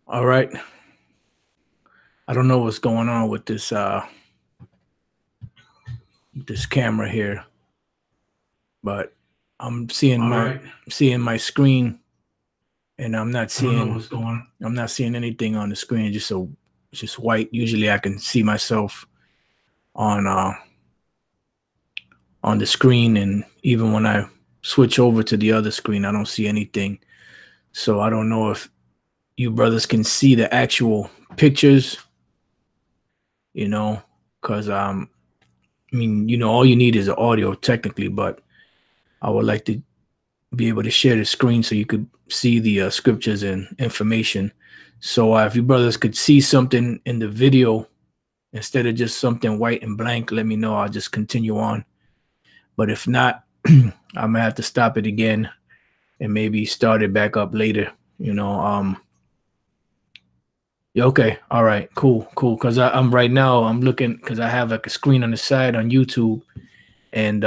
All right. I don't know what's going on with this camera here, but I'm seeing my screen, and I'm not seeing anything on the screen. Just white. Usually I can see myself on the screen, and even when I switch over to the other screen, I don't see anything. So I don't know if you brothers can see the actual pictures, because I mean, all you need is audio technically, but I would like to be able to share the screen so you could see the scriptures and information. So if you brothers could see something in the video instead of just something white and blank, let me know. I'll just continue on. But if not, I'm gonna have to stop it again and maybe start it back up later. Yeah, okay, all right, cool. Because I'm right now I'm looking, because I have like a screen on the side on YouTube, and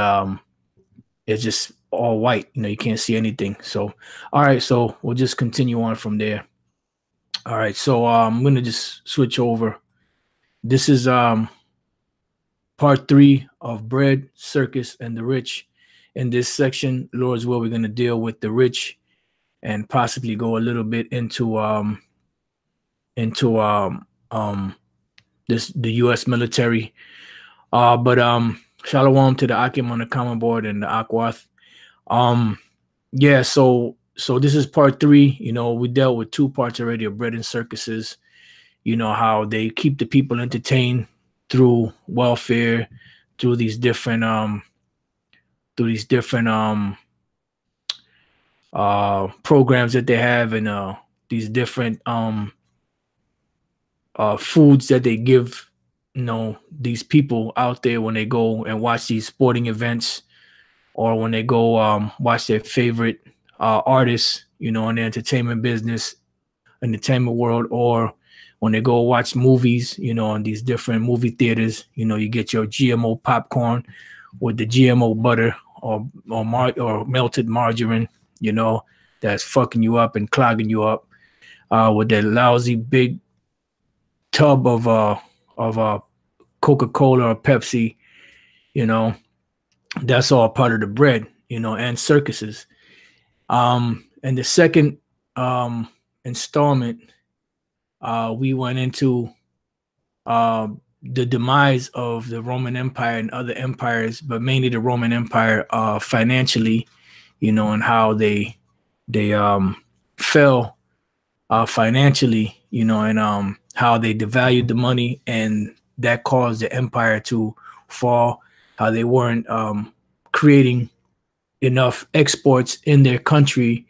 it's just all white. You can't see anything. So, all right, so we'll just continue on from there. All right, so I'm gonna just switch over. This is part 3 of bread, circus, and the rich. In this section, Lord's will, we're gonna deal with the rich and possibly go a little bit into the U.S. military. But shalom to the Akim on the common board and the Akwath. Yeah, so this is part 3. We dealt with 2 parts already of bread and circuses. How they keep the people entertained through welfare, through these different programs that they have, and these different foods that they give these people out there when they go and watch these sporting events, or when they go watch their favorite artists, in the entertainment world, or when they go watch movies, in these different movie theaters. You get your GMO popcorn with the GMO butter or melted margarine, that's fucking you up and clogging you up, with that lousy big tub of Coca-Cola or Pepsi. That's all part of the bread, and circuses. And the second installment, we went into the demise of the Roman Empire and other empires, but mainly the Roman Empire financially, and how they fell financially, and how they devalued the money, and that caused the empire to fall. How they weren't creating enough exports in their country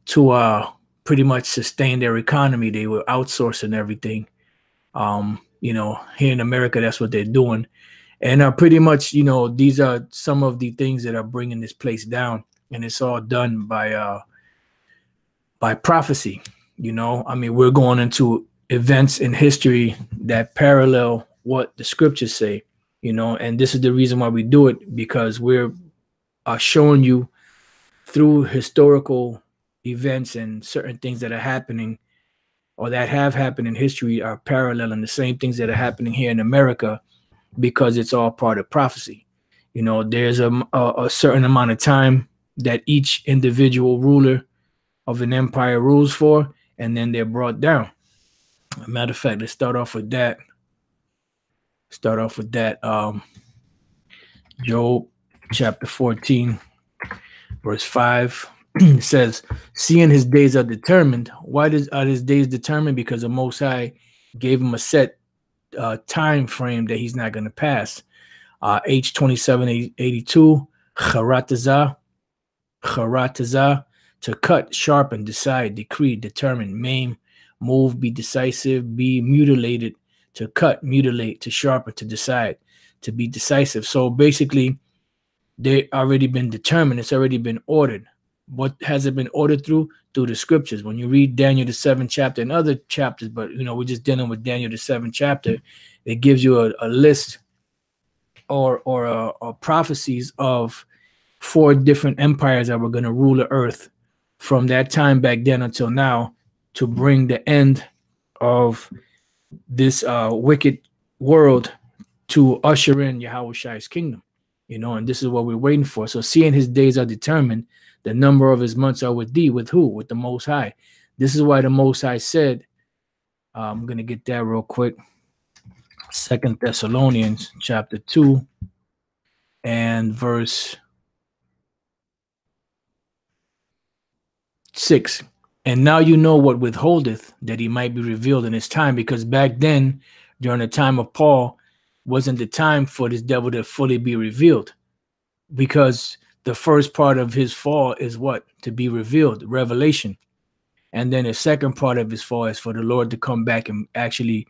to pretty much sustain their economy. They were outsourcing everything. Here in America, that's what they're doing. And pretty much, these are some of the things that are bringing this place down. And it's all done by prophecy. We're going into events in history that parallel what the scriptures say, and this is the reason why we do it, because we're showing you through historical events and certain things that are happening or that have happened in history are paralleling the same things that are happening here in America, because it's all part of prophecy. There's a certain amount of time that each individual ruler of an empire rules for, and then they're brought down. As a matter of fact, let's start off with that. Job chapter 14, verse 5. It says, seeing his days are determined. Why are his days determined? Because the Most High gave him a set time frame that he's not going to pass. H2782, charatazah, to cut, sharpen, decide, decree, determine, maim, move, be decisive, be mutilated, to cut, mutilate, to sharpen, to decide, to be decisive. So basically, they already been determined. It's already been ordered. What has it been ordered through? Through the scriptures. When you read Daniel the 7th chapter and other chapters, but we're just dealing with Daniel the 7th chapter, it gives you a list or prophecies of 4 different empires that were going to rule the earth from that time back then until now. to bring the end of this wicked world, to usher in Yahweh kingdom, you know, and this is what we're waiting for. So seeing his days are determined, the number of his months are with thee. With who? With the Most High. This is why the Most High said, I'm going to get that real quick. 2 Thessalonians chapter 2 and verse 6. And now you know what withholdeth, that he might be revealed in his time. Because back then, during the time of Paul, wasn't the time for this devil to fully be revealed. Because the first part of his fall is what? To be revealed, revelation. And then the second part of his fall is for the Lord to come back and actually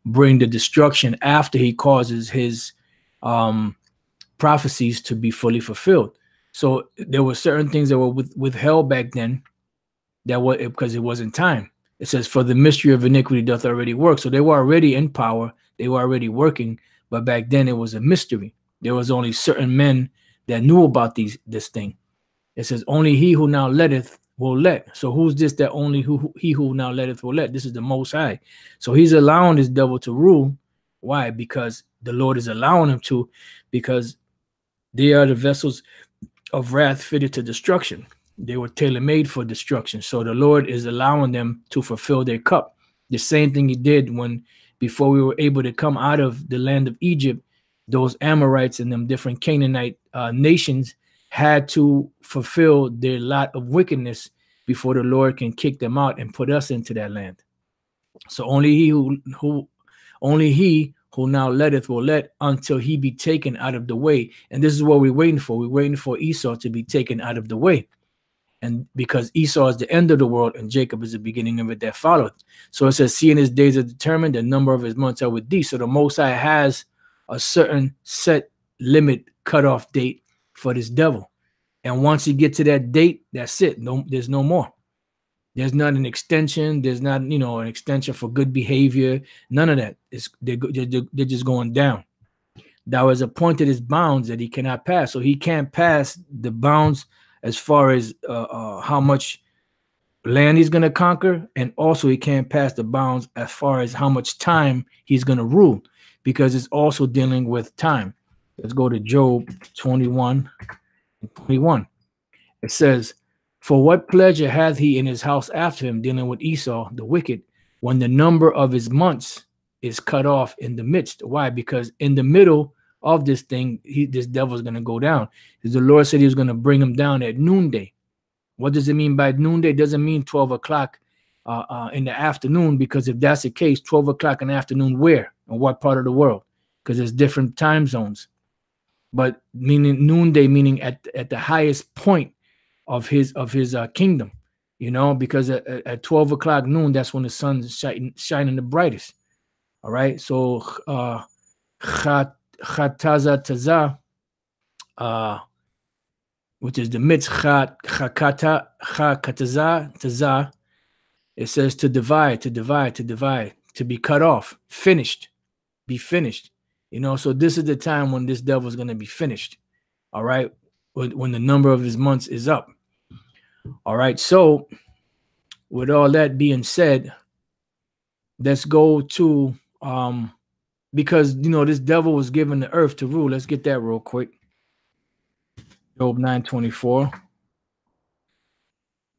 bring the destruction after he causes his prophecies to be fully fulfilled. So there were certain things that were withheld back then, that was because it wasn't time. It says, for the mystery of iniquity doth already work. So they were already in power. They were already working. But back then it was a mystery. There was only certain men that knew about this thing. It says, only he who now letteth will let. So who's this that only he who now letteth will let? This is the Most High. So he's allowing this devil to rule. Why? Because the Lord is allowing him to, because they are the vessels of wrath fitted to destruction. They were tailor-made for destruction. So the Lord is allowing them to fulfill their cup. The same thing he did when, before we were able to come out of the land of Egypt, those Amorites and them different Canaanite nations had to fulfill their lot of wickedness before the Lord can kick them out and put us into that land. So only he who now letteth will let, until he be taken out of the way. And this is what we're waiting for. We're waiting for Esau to be taken out of the way. And because Esau is the end of the world and Jacob is the beginning of it that followeth. So it says, seeing his days are determined, the number of his months are with thee. So the Most High has a certain set limit cutoff date for this devil. And once he gets to that date, that's it. No, there's no more. There's not an extension. There's not, you know, an extension for good behavior. None of that. They're just going down. Thou has appointed his bounds that he cannot pass. So he can't pass the bounds as far as how much land he's going to conquer. And also he can't pass the bounds as far as how much time he's going to rule, because it's also dealing with time. Let's go to Job 21 and 21. It says, for what pleasure hath he in his house after him, dealing with Esau, the wicked, when the number of his months is cut off in the midst? Why? Because in the middle of this thing, this devil's going to go down. Because the Lord said he was going to bring him down at noonday. What does it mean by noonday? It doesn't mean 12 o'clock in the afternoon, because if that's the case, 12 o'clock in the afternoon, where? In what part of the world? Because there's different time zones. But meaning noonday, meaning at the highest point of his kingdom, you know, because at 12 o'clock noon, that's when the sun is shining the brightest. All right. So Chataza Taza, which is the midst, Chakata Taza, it says to divide, to be cut off, finished, be finished. You know, so this is the time when this devil is going to be finished. All right. When the number of his months is up. All right. So with all that being said, let's go to, because, you know, this devil was given the earth to rule. Let's get that real quick. Job 9:24.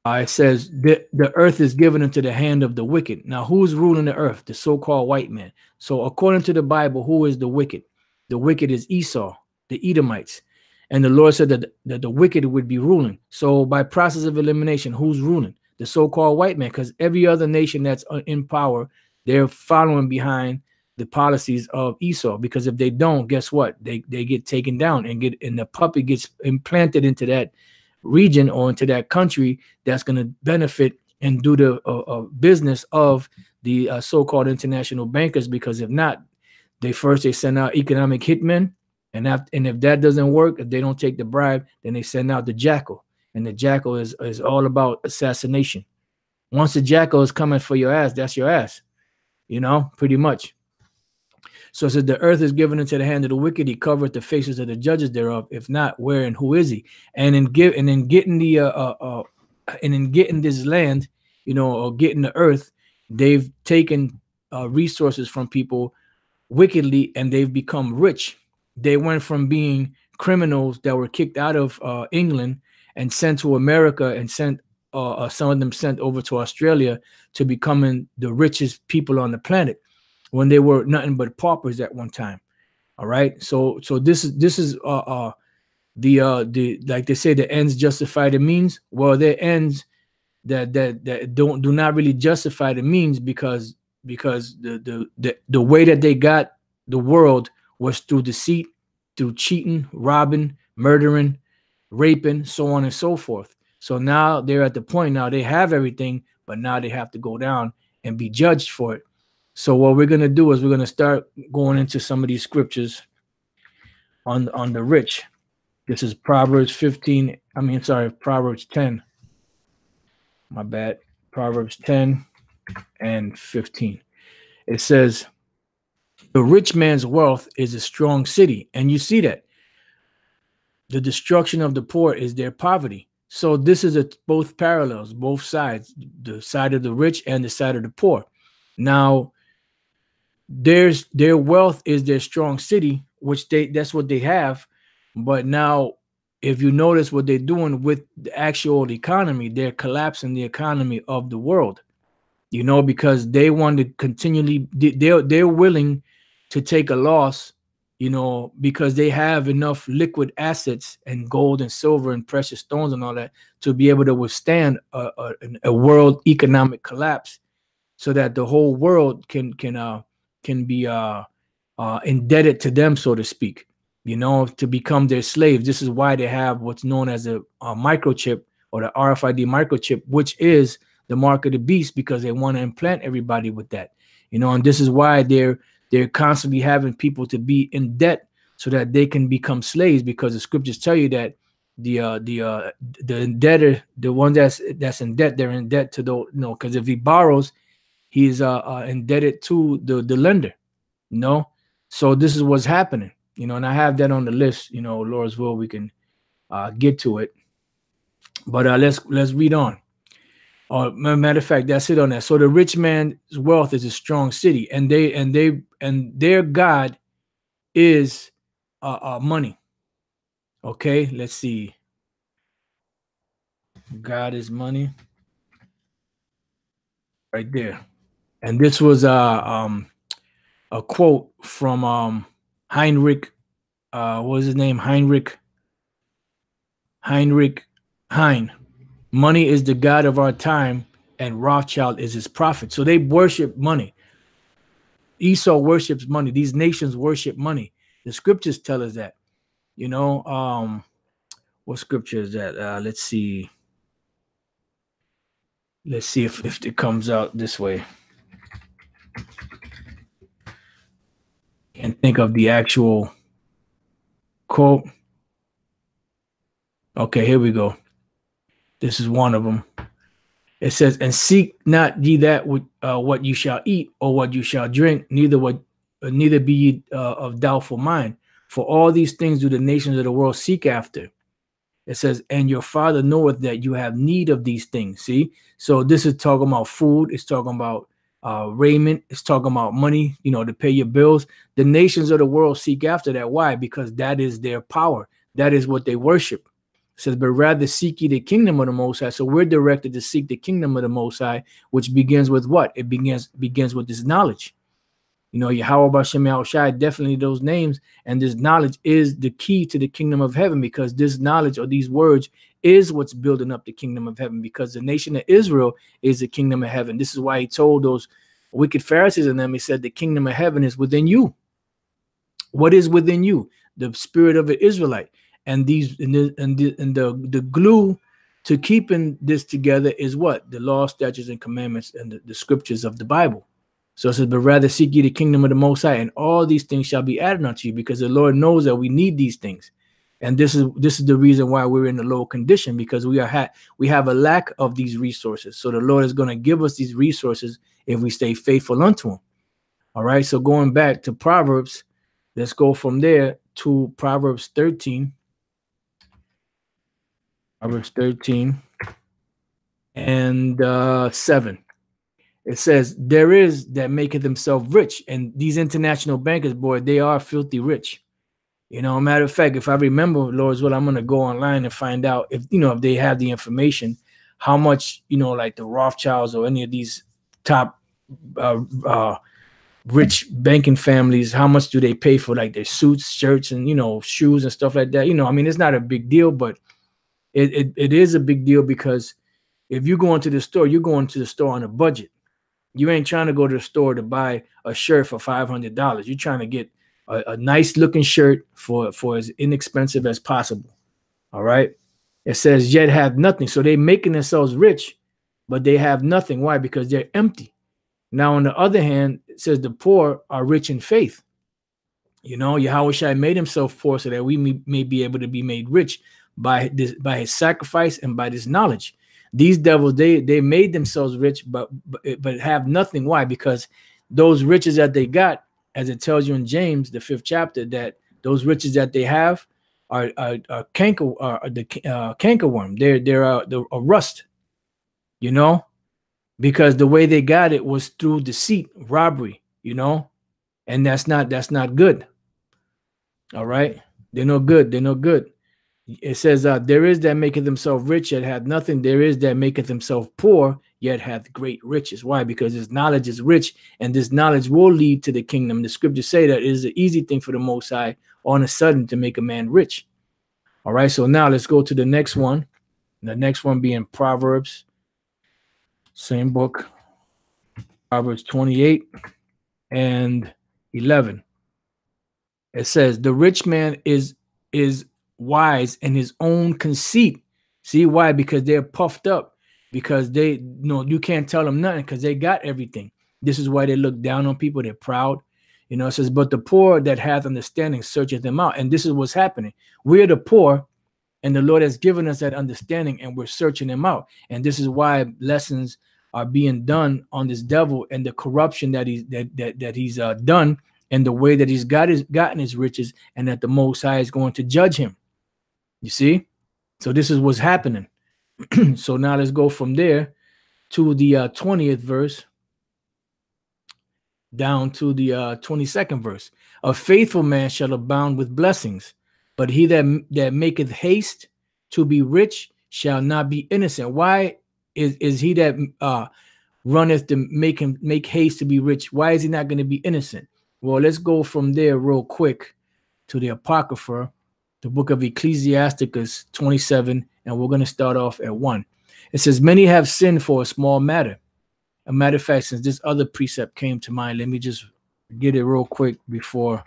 It says the earth is given into the hand of the wicked. Now, who's ruling the earth? The so-called white man. So according to the Bible, who is the wicked? The wicked is Esau, the Edomites. And the Lord said that the wicked would be ruling. So by process of elimination, who's ruling? The so-called white man, because every other nation that's in power, they're following behind the policies of Esau. Because if they don't, guess what? They get taken down and the puppet gets implanted into that region or into that country that's going to benefit and do the business of the so-called international bankers. Because if not, they send out economic hitmen, and if that doesn't work, if they don't take the bribe, then they send out the jackal, and the jackal is all about assassination. Once the jackal is coming for your ass, that's your ass, you know, pretty much. So it says the earth is given into the hand of the wicked. He covereth the faces of the judges thereof. If not, where and who is he? And in getting this land, or getting the earth, they've taken resources from people wickedly, and they've become rich. They went from being criminals that were kicked out of England and sent to America, and some of them sent over to Australia, to becoming the richest people on the planet, when they were nothing but paupers at one time. All right. So this is the like they say, the ends justify the means. Well, their ends that do not really justify the means, because the way that they got the world was through deceit, through cheating, robbing, murdering, raping, so on and so forth. So now they're at the point, now they have everything, but now they have to go down and be judged for it. So what we're going to do is we're going to start going into some of these scriptures on the rich. This is Proverbs 10. My bad. Proverbs 10 and 15. It says, the rich man's wealth is a strong city. And you see that. The destruction of the poor is their poverty. So this is both parallels, both sides, the side of the rich and the side of the poor. Now, their wealth is their strong city, which that's what they have. But now, if you notice what they're doing with the actual economy, they're collapsing the economy of the world, because they want to continually, they're willing to take a loss, because they have enough liquid assets and gold and silver and precious stones and all that to be able to withstand a world economic collapse, so that the whole world can be indebted to them, so to speak, to become their slaves. This is why they have what's known as a microchip, or the RFID microchip, which is the mark of the beast, because they want to implant everybody with that, and this is why they're constantly having people to be in debt, so that they can become slaves, because the scriptures tell you that the indebtor, the one that's in debt, they're in debt to the, because if he borrows, he's indebted to the lender, so this is what's happening, and I have that on the list, Lord's will, we can get to it, but let's read on. Matter of fact, that's it on that. So the rich man's wealth is a strong city, and their God is money. Okay, let's see. God is money, right there. And this was a quote from Heinrich. What was his name? Heinrich Heine. Money is the God of our time, and Rothschild is his prophet. So they worship money. Esau worships money. These nations worship money. The scriptures tell us that. What scripture is that? Let's see. Let's see if it comes out this way. And think of the actual quote. Okay, here we go. This is one of them. It says, "And seek not ye that what you shall eat, or what you shall drink, neither be ye of doubtful mind. For all these things do the nations of the world seek after." It says, "And your Father knoweth that you have need of these things." See, so this is talking about food. It's talking about raiment. It's talking about money, to pay your bills. The nations of the world seek after that. Why? Because that is their power. That is what they worship. It says, "But rather seek ye the kingdom of the Most High." So we're directed to seek the kingdom of the Most High, which begins with what? It begins with this knowledge. Yahweh Bashem Yahushai, definitely those names, and this knowledge is the key to the kingdom of heaven, because this knowledge, or these words, is what's building up the kingdom of heaven, because the nation of Israel is the kingdom of heaven. This is why he told those wicked Pharisees and them, he said, the kingdom of heaven is within you. What is within you? The spirit of an Israelite. And the glue to keeping this together is what? The law, statutes, and commandments, and the scriptures of the Bible. So it says, "But rather seek ye the kingdom of the Most High, and all these things shall be added unto you," because the Lord knows that we need these things. And this is the reason why we're in a low condition, because we have a lack of these resources. So the Lord is going to give us these resources if we stay faithful unto him. All right. So going back to Proverbs, let's go from there to Proverbs 13. Proverbs 13. and 7. It says, there is that maketh themselves rich. And these international bankers, boy, they are filthy rich. You know, matter of fact, if I remember, Lord's will, I'm going to go online and find out if, you know, if they have the information, how much, you know, like the Rothschilds or any of these top rich banking families, how much do they pay for like their suits, shirts, and, you know, shoes and stuff like that? You know, I mean, it's not a big deal, but it is a big deal, because if you go into the store, you're going to the store on a budget. You ain't trying to go to the store to buy a shirt for $500. You're trying to get a nice looking shirt for as inexpensive as possible. All right. It says, yet have nothing. So they're making themselves rich, but they have nothing. Why? Because they're empty. Now, on the other hand, it says the poor are rich in faith. You know, Yahushua made himself poor so that we may be able to be made rich by his sacrifice and by this knowledge. These devils, they made themselves rich, but have nothing. Why? Because those riches that they got, as it tells you in James, the 5th chapter, that those riches that they have are the cankerworm. They're a rust. You know, because the way they got it was through deceit, robbery. You know, and that's not good. All right, they're no good. They're no good. It says, there is that maketh himself rich, yet hath nothing. There is that maketh himself poor, yet hath great riches. Why? Because his knowledge is rich, and this knowledge will lead to the kingdom. The scriptures say that it is an easy thing for the Most High on a sudden to make a man rich. All right, so now let's go to the next one. The next one being Proverbs, same book, Proverbs 28 and 11. It says, the rich man is wise in his own conceit. See why? Because they're puffed up, because they, you know, you can't tell them nothing because they got everything. This is why they look down on people. They're proud. You know, it says, but the poor that hath understanding searcheth them out. And this is what's happening. We're the poor, and the Lord has given us that understanding, and we're searching them out. And this is why lessons are being done on this devil and the corruption that he's done, and the way that he's gotten his riches, and that the Most High is going to judge him. You see? So this is what's happening. So now let's go from there to the 20th verse down to the 22nd verse. A faithful man shall abound with blessings, but he that maketh haste to be rich shall not be innocent. Why is he that runneth to make haste to be rich? Why is he not going to be innocent? Well, let's go from there real quick to the Apocrypha, the book of Ecclesiasticus 27, and we're going to start off at 1. It says, many have sinned for a small matter. A matter of fact, since this other precept came to mind, let me just get it real quick before.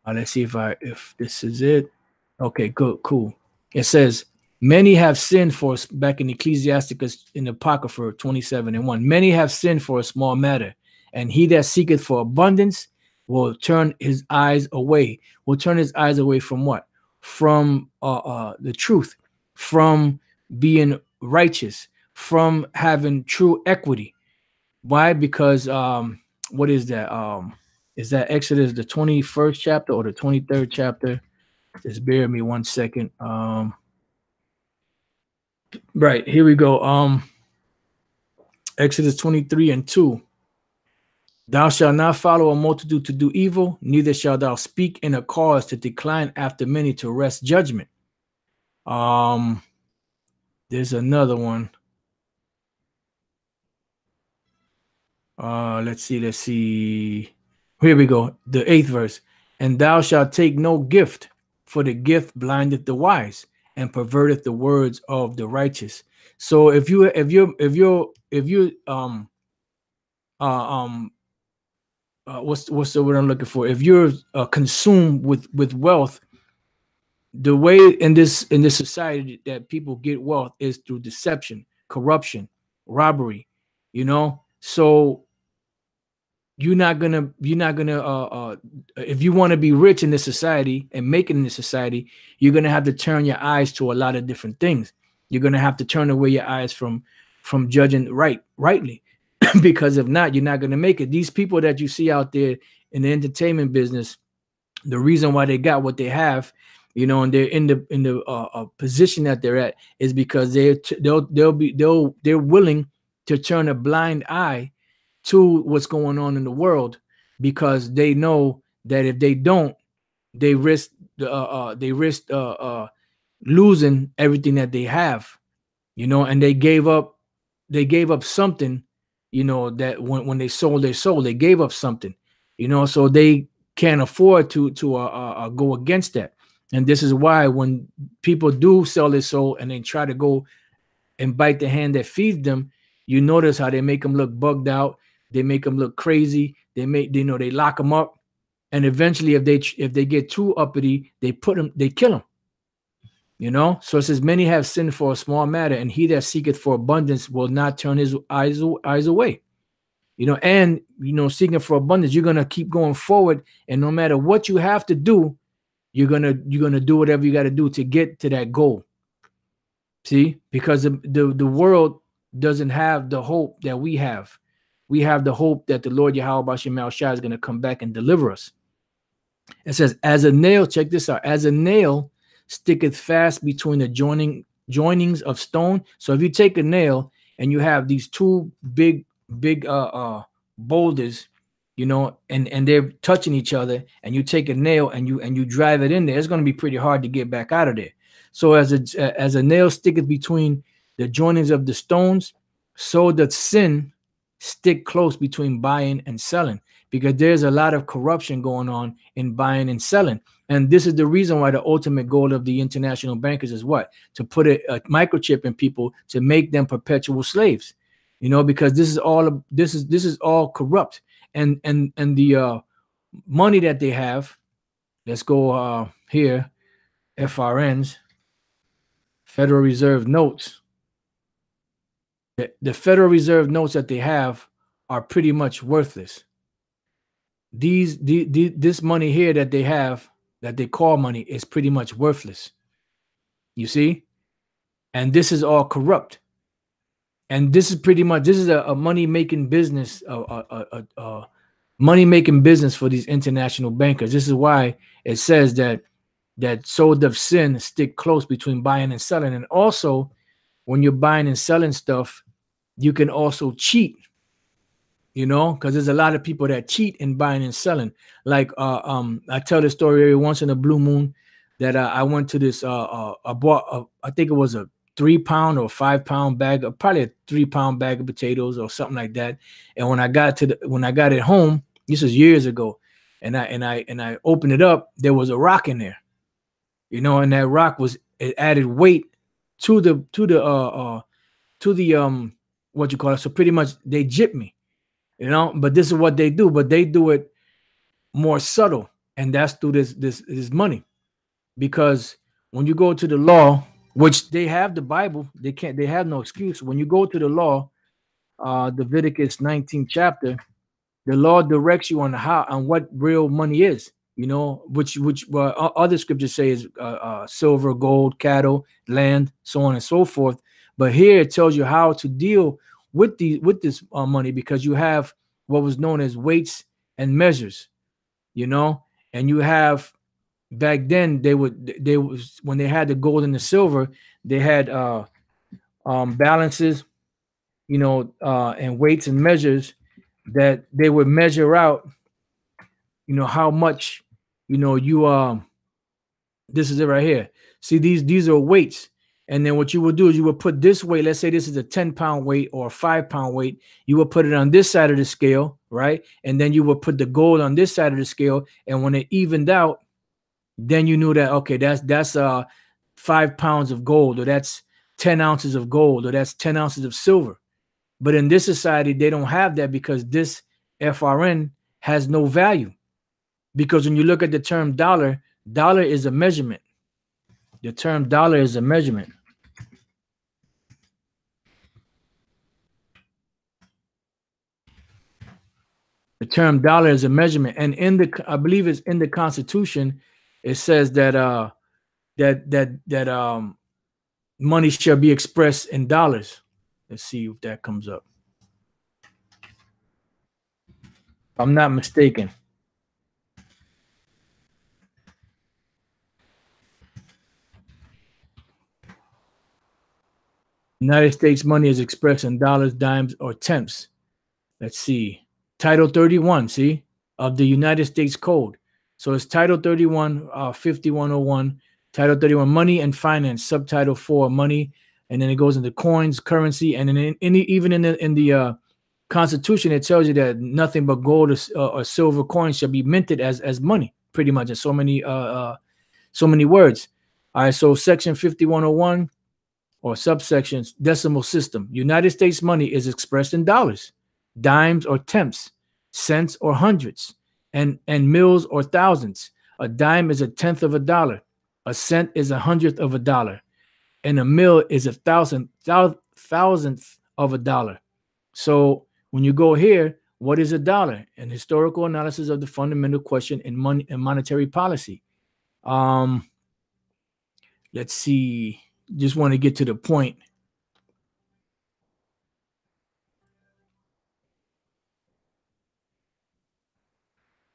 Let's see if this is it. Okay, good, cool. It says, many have sinned for, back in Ecclesiasticus in the Apocrypha 27 and 1, many have sinned for a small matter, and he that seeketh for abundance will turn his eyes away. Will turn his eyes away from what? From the truth, from being righteous, from having true equity. Why? Because what is that? Is that Exodus the 21st chapter or the 23rd chapter? Just bear with me 1 second. Right, here we go. Exodus 23 and 2. Thou shalt not follow a multitude to do evil, neither shalt thou speak in a cause to decline after many to wrest judgment. There's another one. Let's see. Here we go. The 8th verse. And thou shalt take no gift, for the gift blindeth the wise and perverteth the words of the righteous. So if you what's the word I'm looking for? If you're consumed with wealth, the way in this society that people get wealth is through deception, corruption, robbery. You know, so you're not gonna if you want to be rich in this society and make it in this society, you're gonna have to turn your eyes to a lot of different things. You're gonna have to turn away your eyes from judging rightly. Because if not, you're not going to make it. These people that you see out there in the entertainment business, the reason why they got what they have you know, and they're in the position that they're at is because they're willing to turn a blind eye to what's going on in the world, because they know that if they don't, they risk losing everything that they have, you know, and they gave up something, you know, that when they sold their soul, they gave up something, you know, so they can't afford to go against that. And this is why when people do sell their soul and they try to go and bite the hand that feeds them, you notice how they make them look bugged out, they make them look crazy, they lock them up, and eventually if they get too uppity, they kill them. You know, so it says, many have sinned for a small matter, and he that seeketh for abundance will not turn his eyes away. You know, and you know, seeking for abundance, you're gonna keep going forward, and no matter what you have to do, you're gonna do whatever you got to do to get to that goal. See, because the world doesn't have the hope that we have. We have the hope that the Lord Yahweh Bashim Shai is gonna come back and deliver us. It says, as a nail, check this out, as a nail sticketh fast between the joinings of stone. So if you take a nail and you have these two big boulders, you know, and they're touching each other, and you take a nail and you drive it in there, it's going to be pretty hard to get back out of there. So as a nail sticketh between the joinings of the stones, so doth sin stick close between buying and selling, because there's a lot of corruption going on in buying and selling. And this is the reason why the ultimate goal of the international bankers is what? To put a microchip in people to make them perpetual slaves. You know, because this is all corrupt. And the money that they have, let's go here, FRNs, Federal Reserve notes. The Federal Reserve notes that they have are pretty much worthless. This money here that they have, that they call money, is pretty much worthless. You see? And this is all corrupt. And this is a money-making business, money-making business for these international bankers. This is why it says that so doth sin stick close between buying and selling. And also, when you're buying and selling stuff, you can also cheat. You know, because there's a lot of people that cheat in buying and selling. Like I tell this story every once in a blue moon that I went to this I bought I think it was a 3-pound or 5-pound bag, probably a 3-pound bag of potatoes or something like that. And when I got it home, this was years ago, and I opened it up, there was a rock in there. You know, and that rock it added weight to the what you call it. So pretty much they gypped me. You know, but this is what they do, but they do it more subtle, and that's through this money. Because when you go to the law, which they have the Bible, they have no excuse. When you go to the law, Leviticus 19th chapter, the law directs you on what real money is. You know, which other scriptures say is silver, gold, cattle, land, so on and so forth. But here it tells you how to deal with this money, because you have what was known as weights and measures, you know, and you have, back then when they had the gold and the silver, they had balances, you know, and weights and measures that they would measure out, you know, how much, you know, this is it right here. See, these are weights. And then what you would do is you would put this weight, let's say this is a 10-pound weight or a 5-pound weight. You would put it on this side of the scale, right? And then you would put the gold on this side of the scale. And when it evened out, then you knew that, okay, that's 5 pounds of gold, or that's 10 ounces of gold, or that's 10 ounces of silver. But in this society, they don't have that, because this FRN has no value. Because when you look at the term dollar is a measurement. The term dollar is a measurement. The term dollar is a measurement, and I believe it's in the Constitution, it says that money shall be expressed in dollars. Let's see if that comes up. If I'm not mistaken. United States money is expressed in dollars, dimes, or tenths. Let's see. Title 31, see, of the United States Code. So it's Title 31, 5101, Title 31, Money and Finance, Subtitle 4, Money, and then it goes into coins, currency, and then even in the Constitution, it tells you that nothing but gold or silver coins shall be minted as money, pretty much. There's so many words. All right, so Section 5101 or subsections, decimal system. United States money is expressed in dollars, dimes or tenths, cents or hundreds, and mills or thousands. A dime is a tenth of a dollar. A cent is a hundredth of a dollar. And a mill is a thousandth of a dollar. So when you go here, what is a dollar? An historical analysis of the fundamental question in money and monetary policy. Let's see. Just want to get to the point.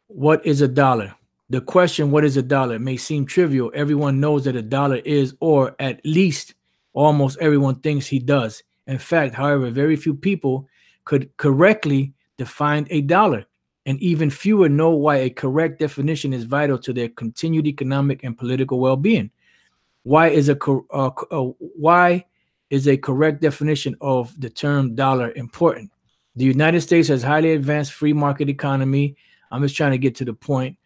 What is a dollar? The question, what is a dollar, may seem trivial. Everyone knows that a dollar is, or at least almost everyone thinks he does. In fact, however, very few people could correctly define a dollar, and even fewer know why a correct definition is vital to their continued economic and political well-being. Why is a correct definition of the term dollar important? The United States has highly advanced free market economy. I'm just trying to get to the point.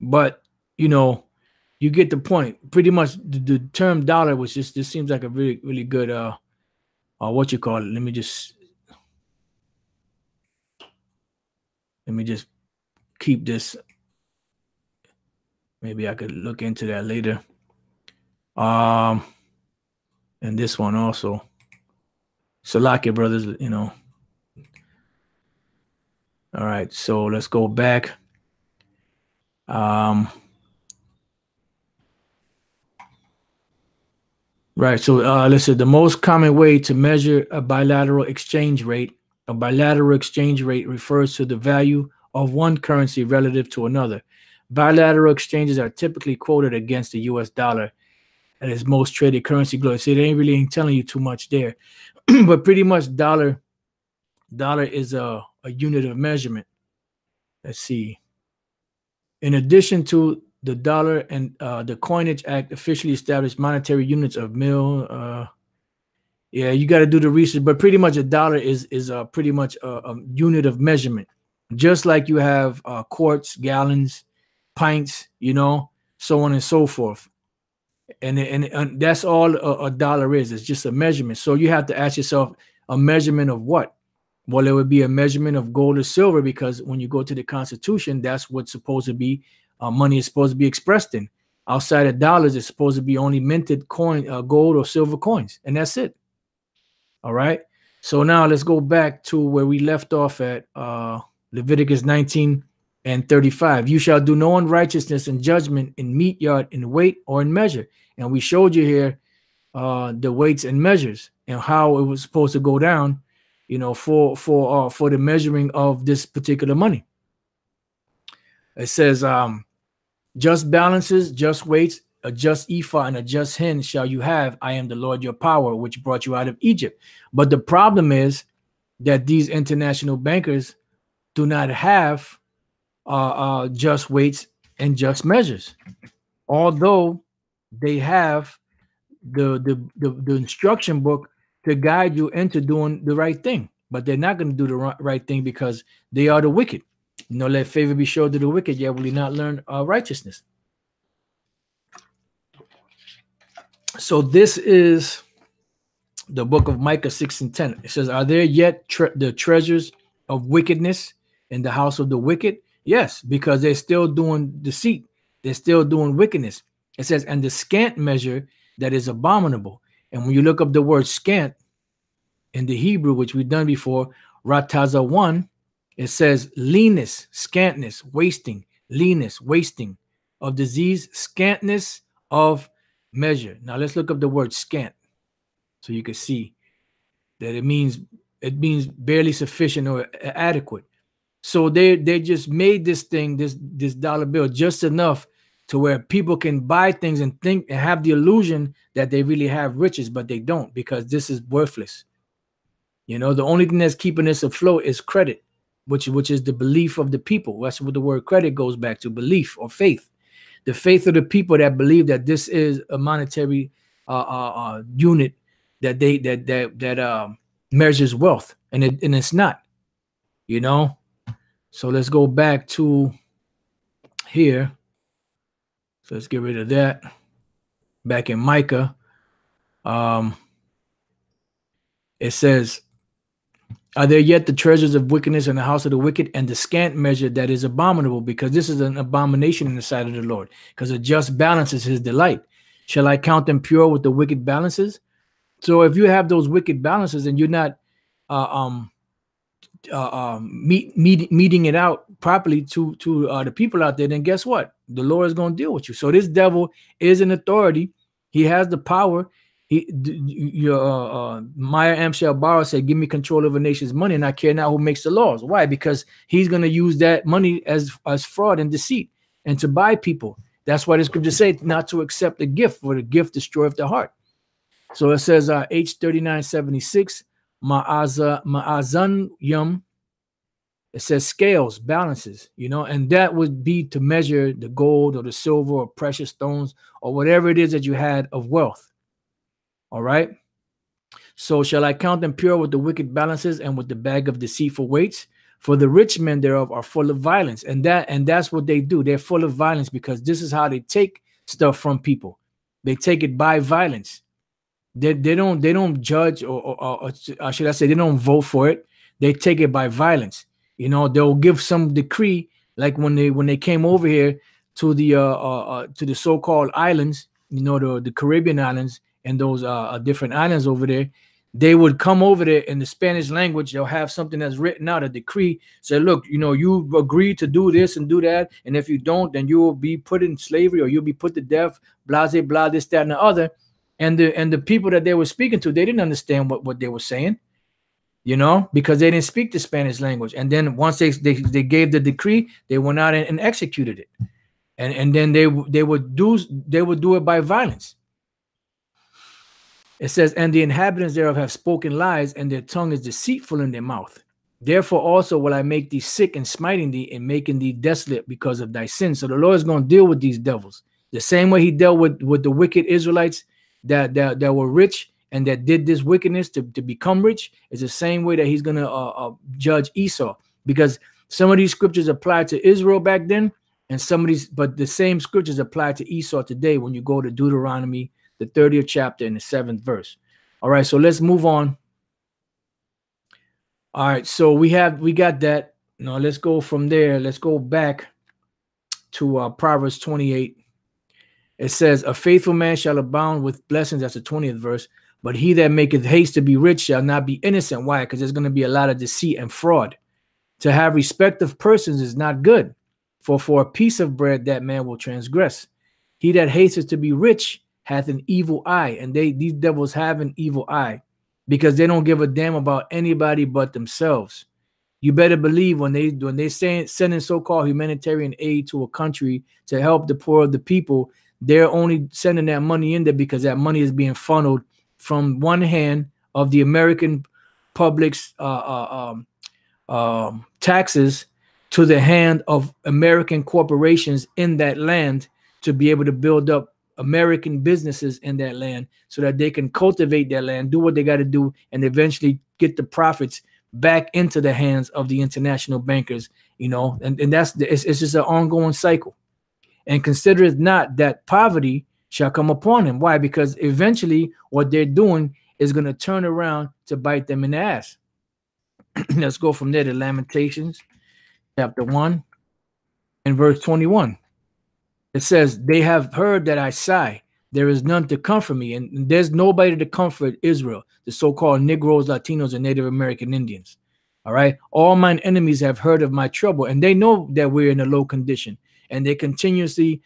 But, you get the point. Pretty much the term dollar was just, this seems like a really, really good, what you call it. Let me just keep this. Maybe I could look into that later. And this one also. Salakia brothers, All right, so let's go back. Right, so listen, the most common way to measure a bilateral exchange rate refers to the value of one currency relative to another. Bilateral exchanges are typically quoted against the US dollar and its most traded currency globally. See, they ain't telling you too much there. But pretty much dollar is a unit of measurement. Let's see. In addition to the dollar, and the Coinage Act officially established monetary units of mil. Yeah, you got to do the research, but pretty much a dollar is pretty much a unit of measurement. Just like you have quarts, gallons, pints, so on and so forth. And that's all a dollar is. It's just a measurement. So you have to ask yourself, a measurement of what? Well, it would be a measurement of gold or silver, because when you go to the Constitution, that's what's supposed to be, money is supposed to be expressed in. Outside of dollars, it's supposed to be only minted gold or silver coins, and that's it. All right. So now let's go back to where we left off at Leviticus 19:35. You shall do no unrighteousness in judgment, in meat yard, in weight, or in measure. And we showed you here the weights and measures and how it was supposed to go down, for the measuring of this particular money. It says, just balances, just weights, a just ephah and a just hin shall you have. I am the Lord your power, which brought you out of Egypt. But the problem is that these international bankers do not have just weights and just measures, although they have the instruction book to guide you into doing the right thing. But they're not going to do the right thing because they are the wicked. Let favor be showed to the wicked, yet will he not learn righteousness. So this is the book of Micah 6:10. It says, are there yet the treasures of wickedness in the house of the wicked? Yes, because they're still doing deceit. They're still doing wickedness. It says, and the scant measure that is abominable. And when you look up the word scant in the Hebrew, which we've done before, Rataza 1, it says leanness, scantness, wasting, leanness, wasting of disease, scantness of measure. Now let's look up the word scant so you can see that it means barely sufficient or adequate. So they just made this thing, this dollar bill, just enough to where people can buy things and think and have the illusion that they really have riches, but they don't, because this is worthless. You know, the only thing that's keeping this afloat is credit, which is the belief of the people. That's what the word credit goes back to, belief or faith. The faith of the people that believe that this is a monetary unit that measures wealth, and it's not. You know, so let's go back to here. So let's get rid of that. Back in Micah, it says, are there yet the treasures of wickedness in the house of the wicked, and the scant measure that is abominable? Because this is an abomination in the sight of the Lord, because a just balance is his delight. Shall I count them pure with the wicked balances? So if you have those wicked balances and you're not meeting it out properly to the people out there, then guess what? The Lord is going to deal with you. So this devil is an authority. He has the power. Maya Amshel Barrow said, give me control of a nation's money, and I care not who makes the laws. Why? Because he's going to use that money as fraud and deceit and to buy people. That's why the scripture says not to accept the gift, for the gift destroyeth the heart. So it says H3976, Ma'azan Yum. It says scales, balances, you know, and that would be to measure the gold or the silver or precious stones or whatever it is that you had of wealth. All right. So shall I count them pure with the wicked balances and with the bag of deceitful weights? For the rich men thereof are full of violence. And that's what they do. They're full of violence, because this is how they take stuff from people. They take it by violence. They don't judge or should I say, they don't vote for it. They take it by violence. You know, they'll give some decree, like when they came over here to the so-called islands, you know, the Caribbean islands and those different islands over there. They would come over there in the Spanish language. They'll have something that's written out, a decree. Say, look, you know, you agreed to do this and do that, and if you don't, then you will be put in slavery or you'll be put to death. Blah, blah, blah, this, that, and the other. And the people that they were speaking to, they didn't understand what they were saying, you know, because they didn't speak the Spanish language. And then once they gave the decree, they went out and executed it, and then they would do it by violence. It says, and the inhabitants thereof have spoken lies, and their tongue is deceitful in their mouth. Therefore also will I make thee sick and smiting thee and making thee desolate because of thy sins. So the Lord is going to deal with these devils the same way he dealt with the wicked Israelites that were rich and that did this wickedness to become rich. Is the same way that he's going to judge Esau, because some of these scriptures apply to Israel back then, and but the same scriptures apply to Esau today when you go to Deuteronomy, the 30th chapter and the 7th verse. All right, so let's move on. All right, so we got that. Now let's go from there. Let's go back to Proverbs 28. It says, a faithful man shall abound with blessings. That's the 20th verse. But he that maketh haste to be rich shall not be innocent. Why? Because there's going to be a lot of deceit and fraud. To have respect of persons is not good, for a piece of bread that man will transgress. He that hasteth to be rich hath an evil eye. And these devils have an evil eye, because they don't give a damn about anybody but themselves. You better believe when they sending so-called humanitarian aid to a country to help the poor of the people, they're only sending that money in there because that money is being funneled from one hand of the American public's taxes to the hand of American corporations in that land to be able to build up American businesses in that land so that they can cultivate that land, do what they got to do, and eventually get the profits back into the hands of the international bankers, you know, and it's just an ongoing cycle. And consider it not that poverty shall come upon him. Why? Because eventually what they're doing is going to turn around to bite them in the ass. Let's go from there to Lamentations chapter 1 and verse 21. It says, they have heard that I sigh. There is none to comfort me. And there's nobody to comfort Israel, the so-called Negroes, Latinos, and Native American Indians. All right. All mine enemies have heard of my trouble, and they know that we're in a low condition, and they continuously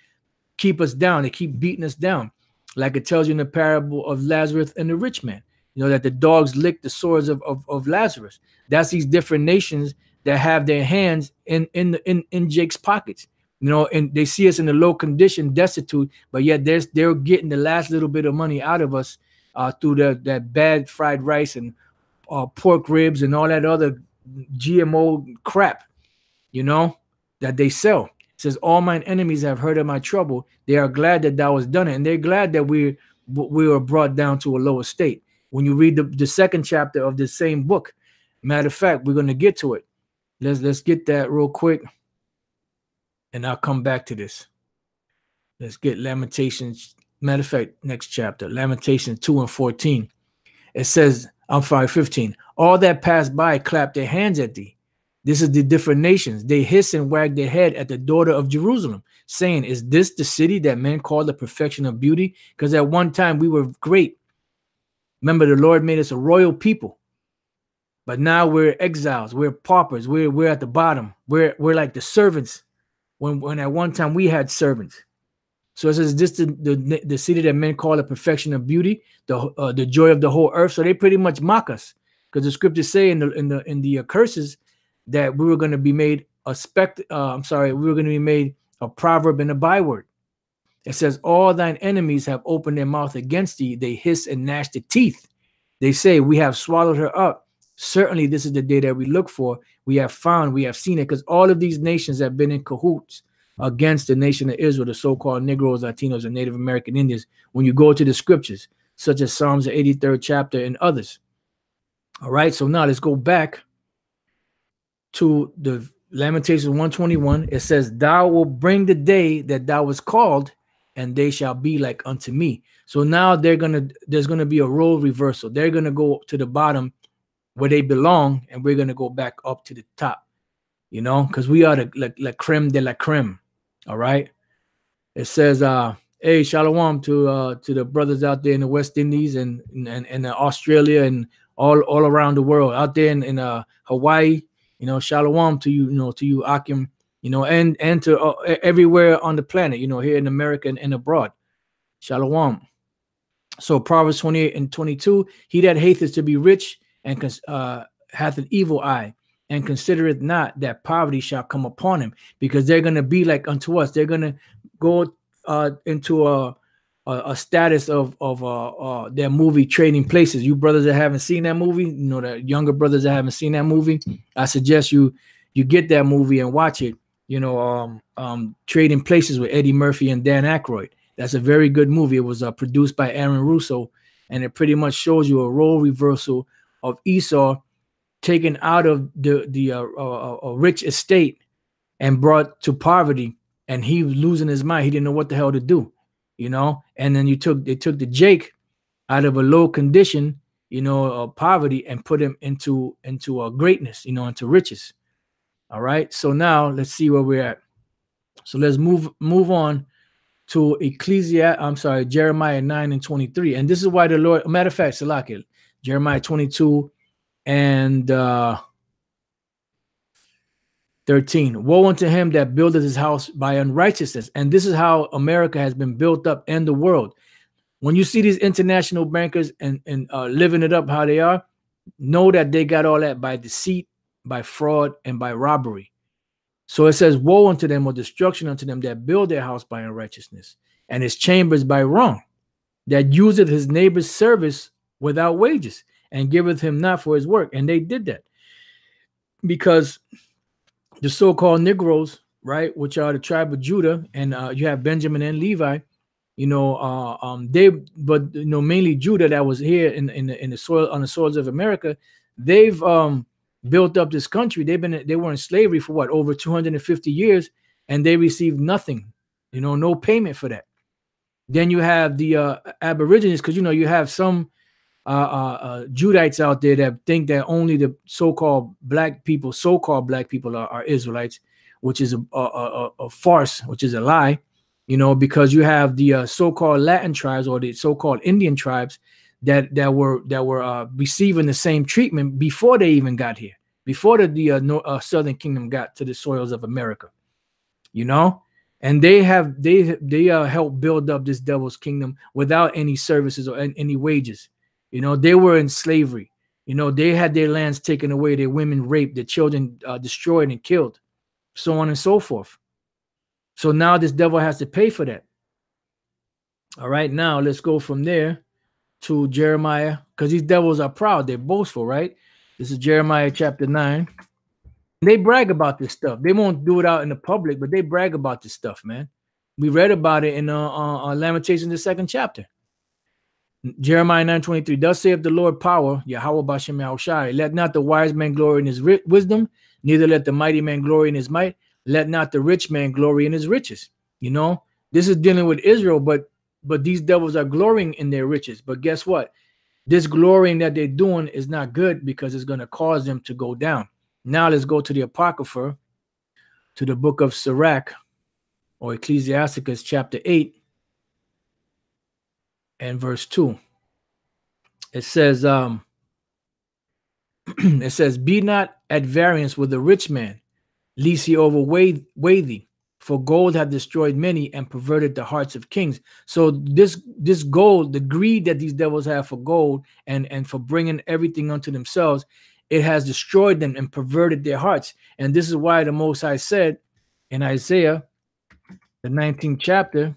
keep us down. They keep beating us down. Like it tells you in the parable of Lazarus and the rich man, you know, that the dogs lick the sores of Lazarus. That's these different nations that have their hands in Jake's pockets. you know, and they see us in a low condition, destitute, but yet they're getting the last little bit of money out of us through that bad fried rice and pork ribs and all that other GMO crap, you know, that they sell. It says, all mine enemies have heard of my trouble. They are glad that thou hast done it. And they're glad that we were brought down to a lower state. When you read the second chapter of the same book, matter of fact, we're going to get to it. Let's get that real quick. And I'll come back to this. Let's get Lamentations. Matter of fact, next chapter, Lamentations 2 and 14. It says, I'm sorry, 15. All that pass by clap their hands at thee. This is the different nations. They hiss and wag their head at the daughter of Jerusalem, saying, is this the city that men call the perfection of beauty? Because at one time we were great. Remember, the Lord made us a royal people. But now we're exiles. We're paupers. We're at the bottom. We're like the servants when at one time we had servants. So it says, this the city that men call the perfection of beauty, the joy of the whole earth. So they pretty much mock us, because the scriptures say in the curses that we were going to be made we were going to be made a proverb and a byword. It says, all thine enemies have opened their mouth against thee. They hiss and gnash their teeth. They say, we have swallowed her up. Certainly this is the day that we look for. We have found, we have seen it, because all of these nations have been in cahoots against the nation of Israel, the so-called Negroes, Latinos, and Native American Indians, when you go to the scriptures, such as Psalms, the 83rd chapter, and others. All right, so now let's go back to the Lamentations 121. It says, thou will bring the day that thou was called, and they shall be like unto me. So now there's gonna be a role reversal. They're gonna go to the bottom where they belong, and we're gonna go back up to the top, you know, because we are the la creme de la creme. All right. It says, hey, shalom to the brothers out there in the West Indies and Australia and all around the world, out there in Hawaii, you know, shalom to you, to you, Akim, and to everywhere on the planet, here in America and abroad. Shalom. So Proverbs 28 and 22, he that hateth to be rich and hath an evil eye, and considereth not that poverty shall come upon him, because they're going to be like unto us. They're going to go into a status of their movie Trading Places. You brothers that haven't seen that movie, the younger brothers that haven't seen that movie, I suggest you get that movie and watch it. Trading Places with Eddie Murphy and Dan Aykroyd. That's a very good movie. It was produced by Aaron Russo, and it pretty much shows you a role reversal of Esau taken out of the rich estate and brought to poverty, and he was losing his mind. He didn't know what the hell to do, And then they took the Jake out of a low condition, poverty, and put him into greatness, into riches. All right. So now let's see where we're at. So let's move on to Jeremiah 9 and 23. And this is why the Lord, matter of fact, Salakil, Jeremiah 22 and 13. Woe unto him that buildeth his house by unrighteousness. And this is how America has been built up and the world. When you see these international bankers and living it up how they are, know that they got all that by deceit, by fraud, and by robbery. So it says, woe unto them, or destruction unto them that build their house by unrighteousness, and his chambers by wrong, that useth his neighbor's service without wages, and giveth him not for his work. And they did that because the so-called Negroes, right, which are the tribe of Judah, and you have Benjamin and Levi, mainly Judah that was here in the soil, on the soils of America. They've built up this country. They were in slavery for over 250 years, and they received nothing, no payment for that. Then you have the Aborigines, because you have some Judites out there that think that only the so-called black people are Israelites, which is a farce, which is a lie, because you have the so-called Latin tribes, or the so-called Indian tribes that were receiving the same treatment before they even got here, before the Southern Kingdom got to the soils of America, and they helped build up this devil's kingdom without any services or any wages. They were in slavery. They had their lands taken away, their women raped, their children destroyed and killed, so on and so forth. So now this devil has to pay for that. All right, now let's go from there to Jeremiah, because these devils are proud. They're boastful, right? This is Jeremiah chapter 9. They brag about this stuff. They won't do it out in the public, but they brag about this stuff, man. We read about it in Lamentations, the 2nd chapter. Jeremiah 9:23. Thus saith the Lord power, Yahweh Bashem Yahushai. Let not the wise man glory in his wisdom, neither let the mighty man glory in his might. Let not the rich man glory in his riches. You know, this is dealing with Israel, but these devils are glorying in their riches. But guess what? This glorying that they're doing is not good, because it's going to cause them to go down. Now let's go to the Apocrypha, to the book of Sirach, or Ecclesiasticus chapter 8 and verse 2. It says, it says, be not at variance with the rich man, lest he overweigh thee. For gold hath destroyed many and perverted the hearts of kings. So this gold, the greed that these devils have for gold and for bringing everything unto themselves, it has destroyed them and perverted their hearts. And this is why the Most High said in Isaiah, the 19th chapter,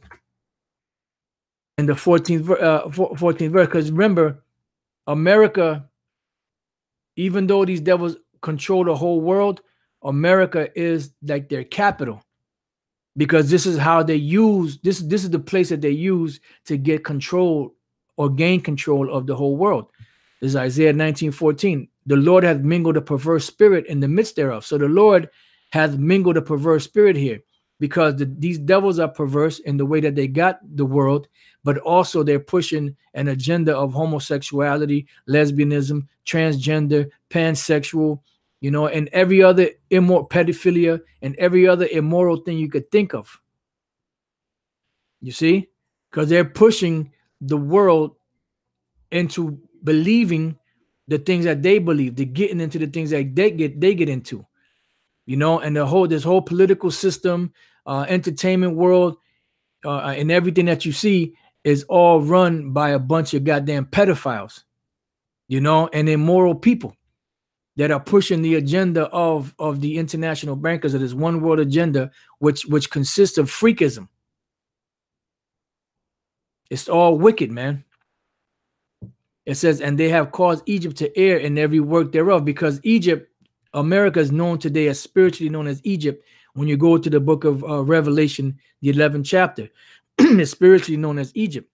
in the 14th verse, because remember, America, even though these devils control the whole world, America is like their capital, because this is how they use this is the place that they use to get control or gain control of the whole world. This is Isaiah 19:14. The Lord hath mingled a perverse spirit in the midst thereof. So the Lord hath mingled a perverse spirit here, because these devils are perverse in the way that they got the world, but also they're pushing an agenda of homosexuality, lesbianism, transgender, pansexual, you know, and every other pedophilia and every other immoral thing you could think of. You see? Because they're pushing the world into believing the things that they believe. They're getting into the things that they get into. You know, and this whole political system, entertainment world, and everything that you see is all run by a bunch of goddamn pedophiles, you know, and immoral people that are pushing the agenda of the international bankers of this one world agenda, which consists of freakism. It's all wicked, man. It says, and they have caused Egypt to err in every work thereof, because Egypt, America is known today as spiritually known as Egypt. When you go to the book of Revelation, the 11th chapter, it's spiritually known as Egypt.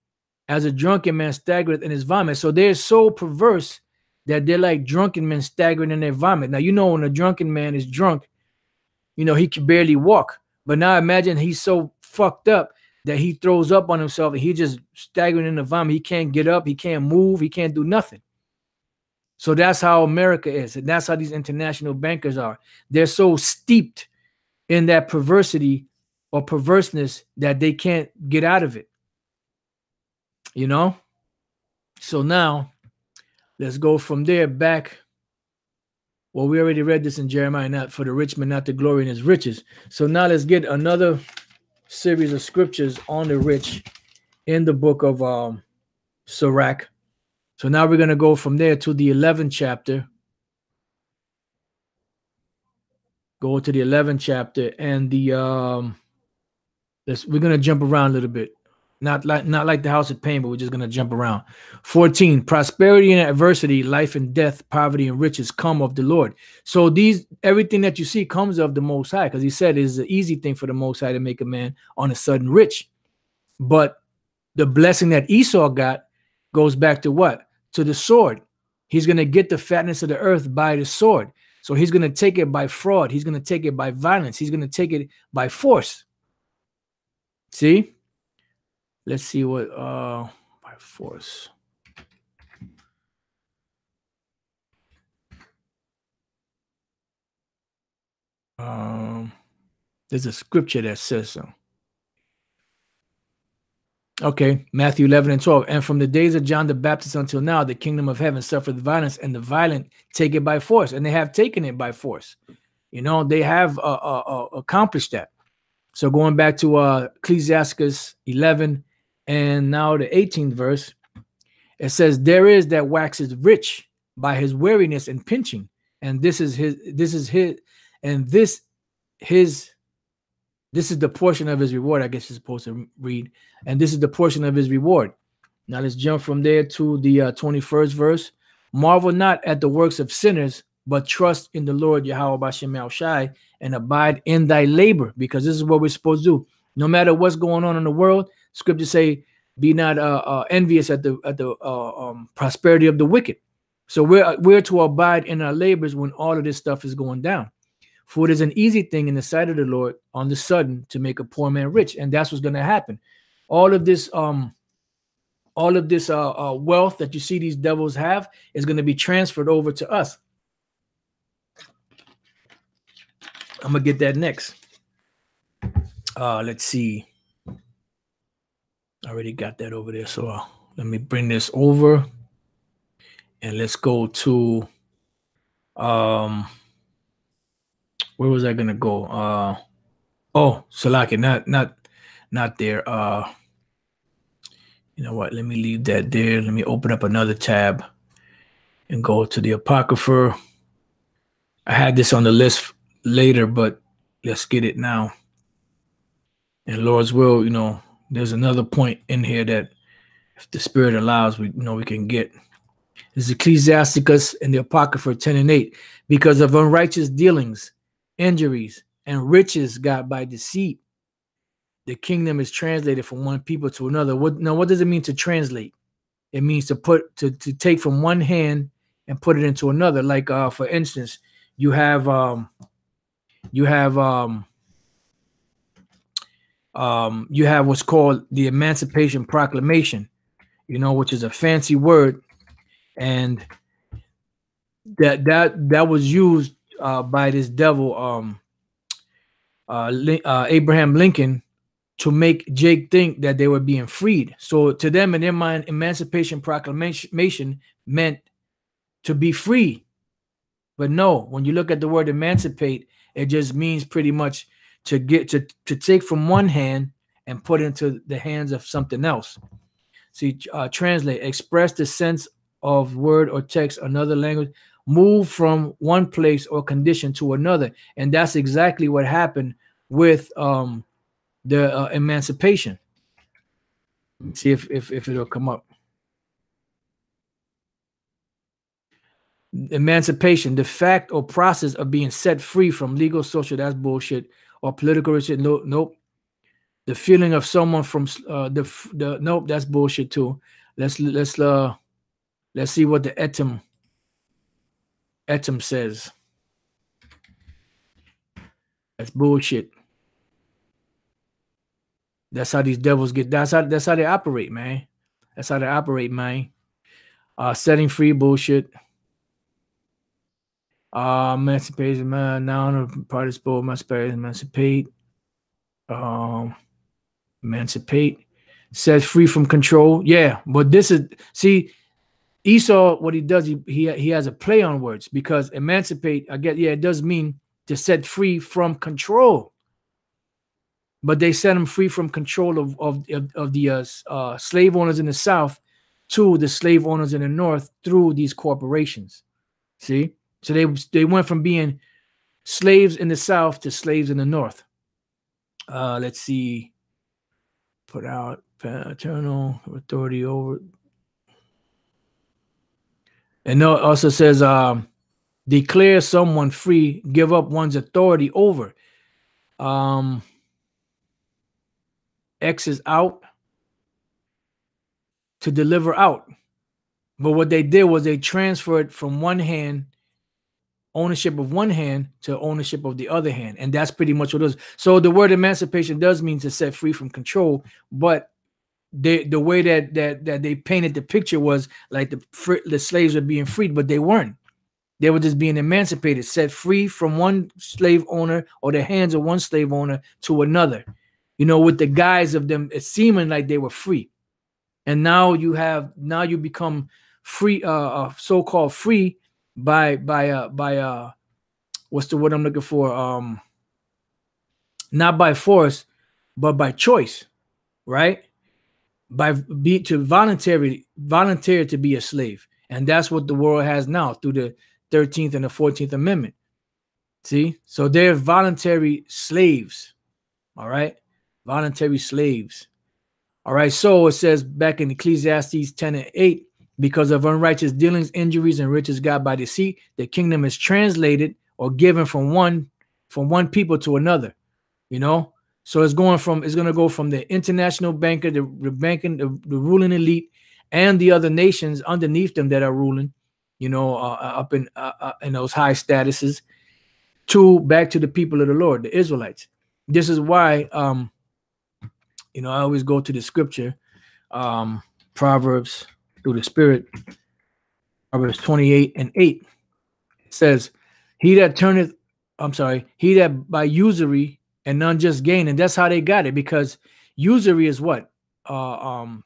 As a drunken man staggereth in his vomit. So they're so perverse that they're like drunken men staggering in their vomit. Now, you know, when a drunken man is drunk, you know, he can barely walk. But now imagine he's so fucked up that he throws up on himself and he just staggering in the vomit. He can't get up. He can't move. He can't do nothing. So that's how America is. And that's how these international bankers are. They're so steeped in that perversity or perverseness that they can't get out of it. You know? So now let's go from there back. Well, we already read this in Jeremiah, not for the rich man, not to glory in his riches. So now let's get another series of scriptures on the rich in the book of Sirach. So now we're going to go from there to the 11th chapter. Go to the 11th chapter, and the we're going to jump around a little bit. Not like the house of pain, but we're just going to jump around. 14, prosperity and adversity, life and death, poverty and riches come of the Lord. So everything that you see comes of the Most High, because he said it is an easy thing for the Most High to make a man on a sudden rich. But the blessing that Esau got goes back to what? To the sword. He's going to get the fatness of the earth by the sword. So he's going to take it by fraud. He's going to take it by violence. He's going to take it by force. See? Let's see what by force. There's a scripture that says so. Okay, Matthew 11 and 12. And from the days of John the Baptist until now, the kingdom of heaven suffereth violence, and the violent take it by force. And they have taken it by force. You know, they have accomplished that. So going back to Ecclesiasticus 11 and now the 18th verse, it says, there is that waxes rich by his weariness and pinching. And this is his This is the portion of his reward, I guess you're supposed to read. And this is the portion of his reward. Now let's jump from there to the 21st verse. Marvel not at the works of sinners, but trust in the Lord Yahweh Bashem El Shai and abide in thy labor, because this is what we're supposed to do. No matter what's going on in the world, scriptures say, be not envious at the prosperity of the wicked. So we're to abide in our labors when all of this stuff is going down. For it is an easy thing in the sight of the Lord on the sudden to make a poor man rich, and that's what's going to happen. All of this wealth that you see these devils have is going to be transferred over to us. I'm gonna get that next. Let's see. I already got that over there, so let me bring this over, and let's go to where was I gonna go? Oh, Salaki, not there. You know what? Let me leave that there. Let me open up another tab and go to the Apocrypha. I had this on the list later, but let's get it now. And Lord's will, you know, there's another point in here that if the Spirit allows, we can get. This is Ecclesiasticus and the Apocrypha 10 and 8. Because of unrighteous dealings, injuries, and riches got by deceit, the kingdom is translated from one people to another. What does it mean to translate? It means to take from one hand and put it into another. Like for instance, you have what's called the Emancipation Proclamation, which is a fancy word, and that was used by this devil Abraham Lincoln to make Jake think that they were being freed. So to them, in their mind, Emancipation Proclamation meant to be free. But no, when you look at the word emancipate, it just means pretty much to take from one hand and put into the hands of something else. See, translate, express the sense of word or text, another language, move from one place or condition to another. And that's exactly what happened with the emancipation. See if it'll come up. Emancipation, the fact or process of being set free from legal, social, that's bullshit, or political shit. Nope. The feeling of someone from nope, that's bullshit too. Let's see what the etim says. That's bullshit. That's how these devils get. That's how they operate, man. That's how they operate, man. Setting free, bullshit. Emancipation, man. Noun, participle, emancipate. Emancipate. Set free from control. Yeah, but this is, see, Esau, what he does, he has a play on words, because emancipate, I get, yeah, it does mean to set free from control. But they set him free from control of the slave owners in the South to the slave owners in the North through these corporations. See? So they went from being slaves in the South to slaves in the North. Let's see. Put out paternal authority over. And it also says, declare someone free, give up one's authority over. X is out, to deliver out. But what they did was they transferred from one hand, ownership of one hand, to ownership of the other hand. And that's pretty much what it is. So the word emancipation does mean to set free from control, but the way that they painted the picture was like the slaves were being freed, but they weren't. They were just being emancipated, set free from one slave owner or the hands of one slave owner to another, with the guise of them, it's seeming like they were free. And now you become free, so-called free by what's the word I'm looking for? Not by force, but by choice, right? To volunteer to be a slave. And that's what the world has now through the 13th and the 14th Amendment. See? So they're voluntary slaves. All right. Voluntary slaves. All right. So it says back in Ecclesiastes 10 and 8, because of unrighteous dealings, injuries, and riches got by deceit, the kingdom is translated or given from one people to another. You know, so it's going to go from the international banker, the banking, the ruling elite, and the other nations underneath them that are ruling, you know, up in those high statuses, to back to the people of the Lord, the Israelites. This is why, you know, I always go to the scripture, Proverbs through the Spirit, Proverbs 28 and 8. It says, he that by usury and unjust gain, and that's how they got it, because usury is what? I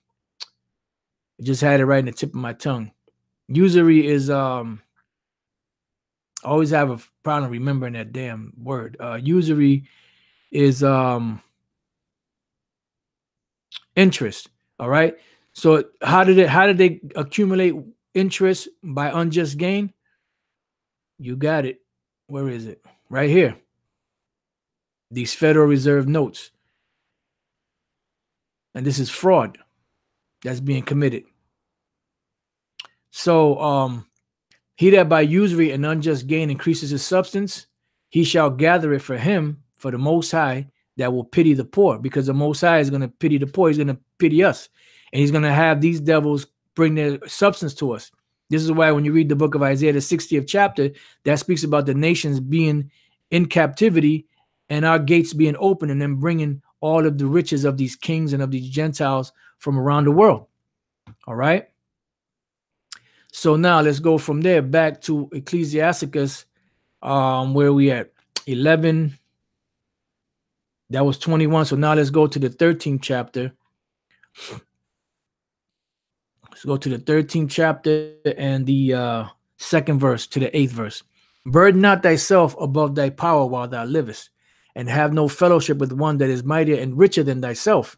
just had it right in the tip of my tongue. Usury is I always have a problem remembering that damn word. Usury is interest. All right. So how did they accumulate interest? By unjust gain? You got it. Where is it? Right here. These Federal Reserve notes. And this is fraud that's being committed. So he that by usury and unjust gain increases his substance, he shall gather it for him, for the Most High, that will pity the poor, because the Most High is going to pity the poor. He's going to pity us, and he's going to have these devils bring their substance to us. This is why when you read the book of Isaiah, the 60th chapter, that speaks about the nations being in captivity and our gates being open, and then bringing all of the riches of these kings and of these Gentiles from around the world. All right. So now let's go from there back to Ecclesiasticus, where we at 11. That was 21. So now let's go to the 13th chapter. Let's go to the 13th chapter and the second verse to the 8th verse. Burden not thyself above thy power while thou livest, and have no fellowship with one that is mightier and richer than thyself.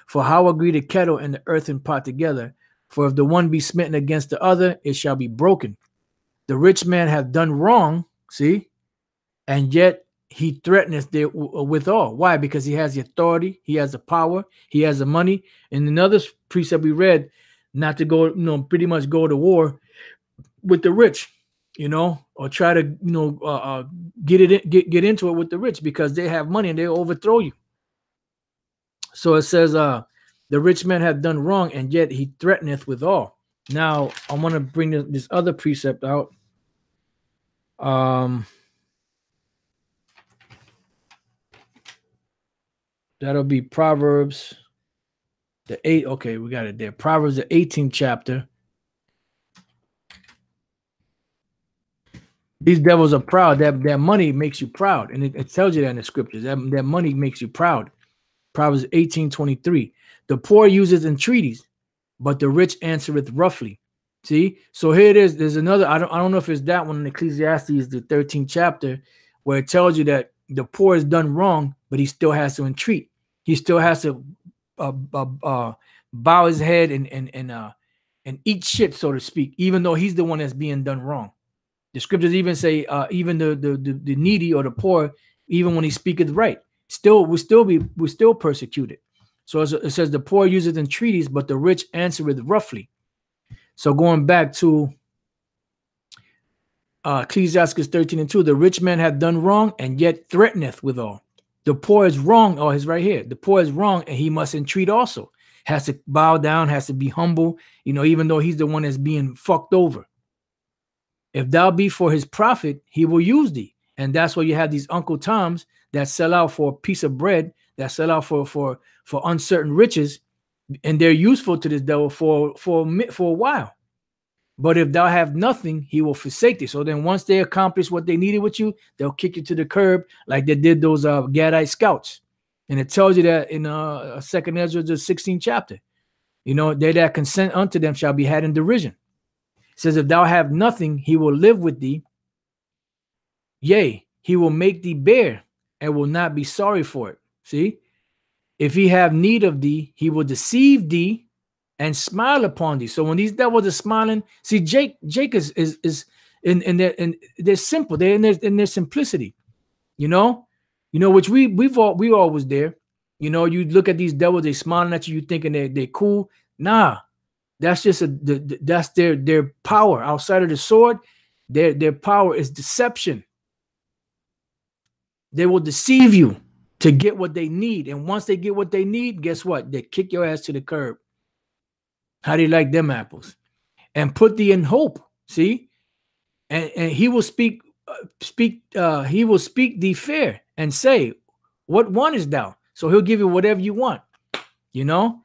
For how agree the kettle and the earthen pot together? For if the one be smitten against the other, it shall be broken. The rich man hath done wrong, see, and yet he threateneth withal. Why? Because he has the authority, he has the power, he has the money. And another precept we read, not to go, pretty much go to war with the rich, or try to, get into it with the rich, because they have money and they overthrow you. So it says, the rich man hath done wrong, and yet he threateneth withal. Now I want to bring this other precept out. That'll be Proverbs the 8th. Okay, we got it there. Proverbs the 18th chapter. These devils are proud. That money makes you proud, and it tells you that in the scriptures. That money makes you proud. Proverbs 18:23. The poor uses entreaties, but the rich answereth roughly. See, so here it is. There's another. I don't know if it's that one in Ecclesiastes, the 13th chapter, where it tells you that the poor is done wrong, but he still has to entreat. He still has to bow his head and eat shit, so to speak, even though he's the one that's being done wrong. The scriptures even say, even the needy or the poor, even when he speaketh right, we're still persecuted. So it says the poor useth entreaties, but the rich answereth roughly. So going back to Ecclesiastes 13:2, the rich man hath done wrong and yet threateneth withal. The poor is wrong. Oh, it's right here. The poor is wrong, and he must entreat also. Has to bow down, has to be humble, even though he's the one that's being fucked over. If thou be for his profit, he will use thee. And that's why you have these Uncle Toms that sell out for a piece of bread, that sell out for uncertain riches, and they're useful to this devil for a while. But if thou have nothing, he will forsake thee. So then once they accomplish what they needed with you, they'll kick you to the curb like they did those Gadite scouts. And it tells you that in 2 Ezra, the 16th chapter. They that consent unto them shall be had in derision. It says, if thou have nothing, he will live with thee. Yea, he will make thee bear and will not be sorry for it. See? If he have need of thee, he will deceive thee and smile upon thee. So when these devils are smiling, see, Jake is in they're simple. They're in their simplicity. You know, which we always there. You know, you look at these devils, they smiling at you, you thinking they're cool. Nah, that's just that's their power outside of the sword. Their power is deception. They will deceive you to get what they need, and once they get what they need, guess what? They kick your ass to the curb. How do you like them apples? And put thee in hope. See, and he will he will speak thee fair and say, what one is thou? So he'll give you whatever you want. You know,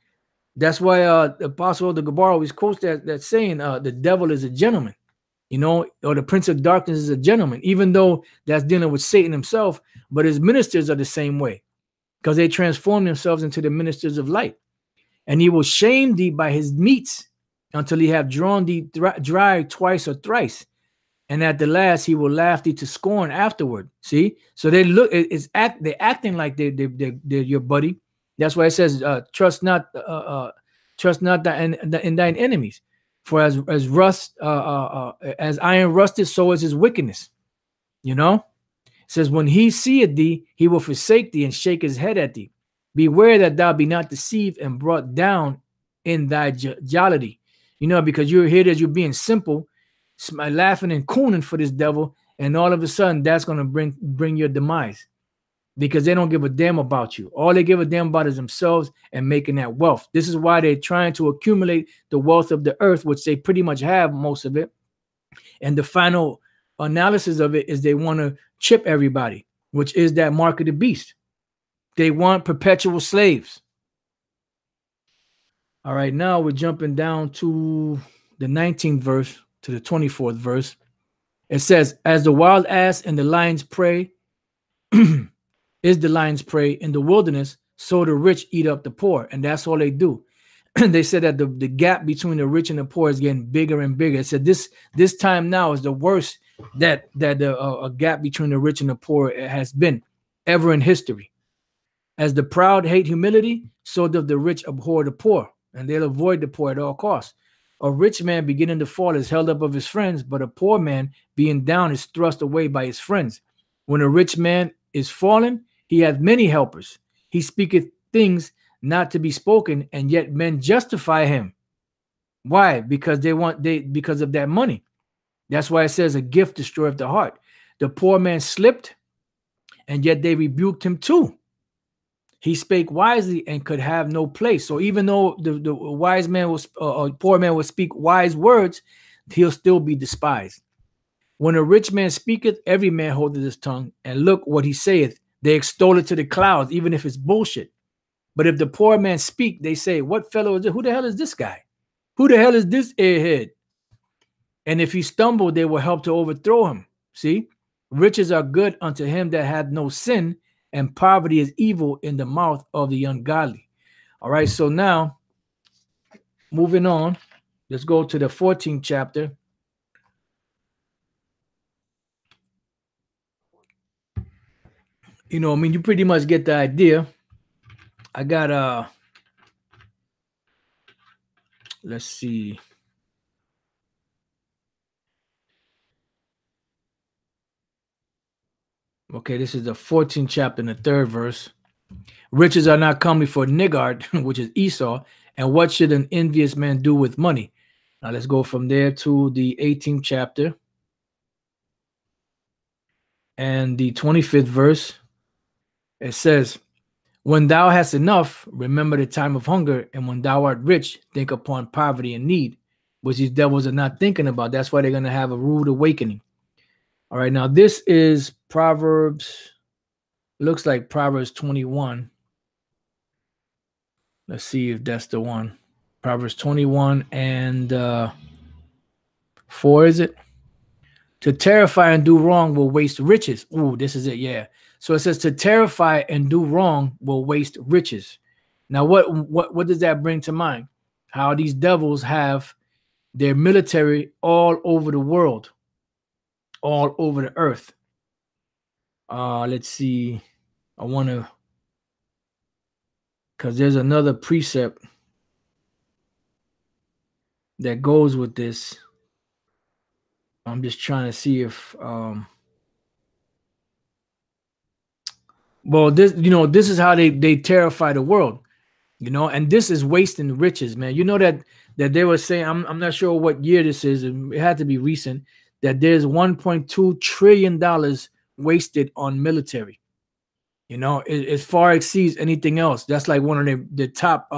that's why the apostle of the Gabar always quotes that saying, the devil is a gentleman, you know, or the prince of darkness is a gentleman, even though that's dealing with Satan himself. But his ministers are the same way, because they transform themselves into the ministers of light. And he will shame thee by his meats until he have drawn thee dry twice or thrice. And at the last, he will laugh thee to scorn afterward. See, so they look, they're acting like they're your buddy. That's why it says, trust not in thine enemies, for as rust, as iron rusted, so is his wickedness. You know, it says, when he seeth thee, he will forsake thee and shake his head at thee. Beware that thou be not deceived and brought down in thy jollity. You know, because you're here that you're being simple, laughing and cooning for this devil, and all of a sudden that's going to bring your demise, because they don't give a damn about you. All they give a damn about is themselves and making that wealth. This is why they're trying to accumulate the wealth of the earth, which they pretty much have most of it. And the final analysis of it is they want to chip everybody, which is that mark of the beast. They want perpetual slaves. All right, now we're jumping down to the 19th verse to the 24th verse. It says, as the wild ass and the lion's prey is the lion's prey in the wilderness, so the rich eat up the poor. And that's all they do. They said that the gap between the rich and the poor is getting bigger and bigger. It said this time now is the worst that a gap between the rich and the poor has been ever in history. As the proud hate humility, so does the rich abhor the poor, and they'll avoid the poor at all costs. A rich man beginning to fall is held up of his friends, but a poor man being down is thrust away by his friends. When a rich man is fallen, he hath many helpers. He speaketh things not to be spoken, and yet men justify him. Why? Because because of that money. That's why it says a gift destroyeth the heart. The poor man slipped, and yet they rebuked him too. He spake wisely and could have no place. So even though the wise man was poor man will speak wise words, he'll still be despised. When a rich man speaketh, every man holdeth his tongue, and look what he saith. They extol it to the clouds, even if it's bullshit. But if the poor man speak, they say, what fellow is it? Who the hell is this guy? Who the hell is this airhead? And if he stumble, they will help to overthrow him. See, riches are good unto him that hath no sin, and poverty is evil in the mouth of the ungodly. All right, so now, moving on, let's go to the 14th chapter. You know, I mean, you pretty much get the idea. I got, let's see. Okay, this is the 14th chapter in the 3rd verse. Riches are not comely for niggard, which is Esau. And what should an envious man do with money? Now let's go from there to the 18th chapter and the 25th verse. It says, when thou hast enough, remember the time of hunger. And when thou art rich, think upon poverty and need, which these devils are not thinking about. That's why they're going to have a rude awakening. All right, now this is Proverbs, looks like Proverbs 21. Let's see if that's the one. Proverbs 21 and 4, is it? To terrify and do wrong will waste riches. Ooh, this is it, yeah. So it says to terrify and do wrong will waste riches. Now, what does that bring to mind? How these devils have their military all over the world, all over the earth. Let's see. I want to, because there's another precept that goes with this. I'm just trying to see if Well, this is how they terrify the world, and this is wasting riches, man. That they were saying, I'm not sure what year this is, it had to be recent, that there's $1.2 trillion wasted on military. It far exceeds anything else. That's like one of the top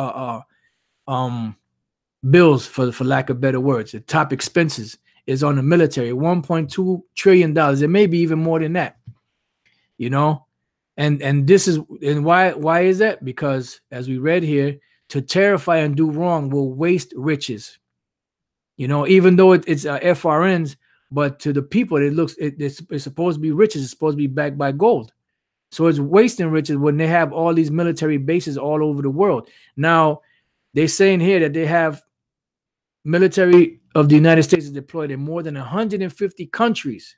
bills, for lack of better words. The top expenses is on the military. $1.2 trillion. It may be even more than that. And this is, and why is that? Because as we read here, to terrify and do wrong will waste riches. Even though it's FRNs, but to the people it's supposed to be riches. It's supposed to be backed by gold. So it's wasting riches when they have all these military bases all over the world. Now, they're saying here that they have military of the United States is deployed in more than 150 countries.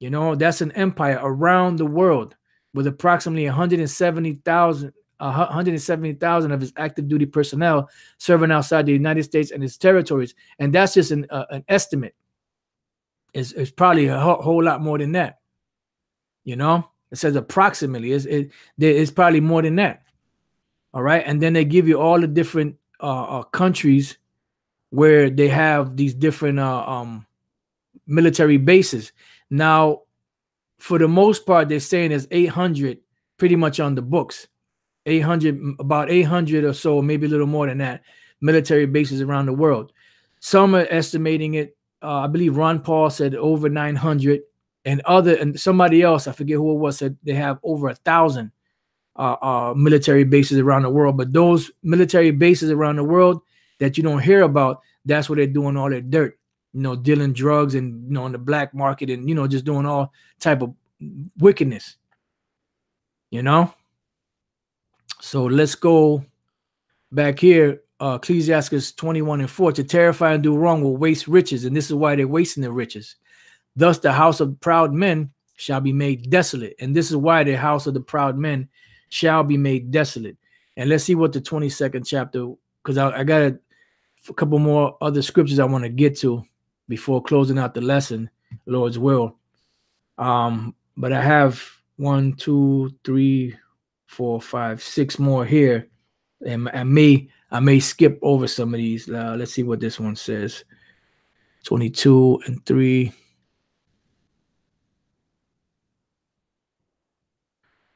That's an empire around the world with approximately 170,000 of its active duty personnel serving outside the United States and its territories. And that's just an estimate. It's probably a whole lot more than that. It says approximately. It's probably more than that. All right. And then they give you all the different countries where they have these different military bases. Now, for the most part, they're saying there's 800 pretty much on the books. About 800 or so, maybe a little more than that, military bases around the world. Some are estimating it. I believe Ron Paul said over 900. And somebody else, I forget who it was, said they have over 1,000 military bases around the world. But those military bases around the world that you don't hear about, that's where they're doing all their dirt, dealing drugs and, on the black market and, just doing all type of wickedness, So let's go back here. Ecclesiastes 21:4, to terrify and do wrong will waste riches. And this is why they're wasting the riches. Thus, the house of proud men shall be made desolate. And this is why the house of the proud men shall be made desolate. And let's see what the 22nd chapter, because I got a couple more other scriptures I want to get to before closing out the lesson, Lord's will. But I have 1, 2, 3, 4, 5, 6 more here. And I may skip over some of these. Let's see what this one says. 22 and 3.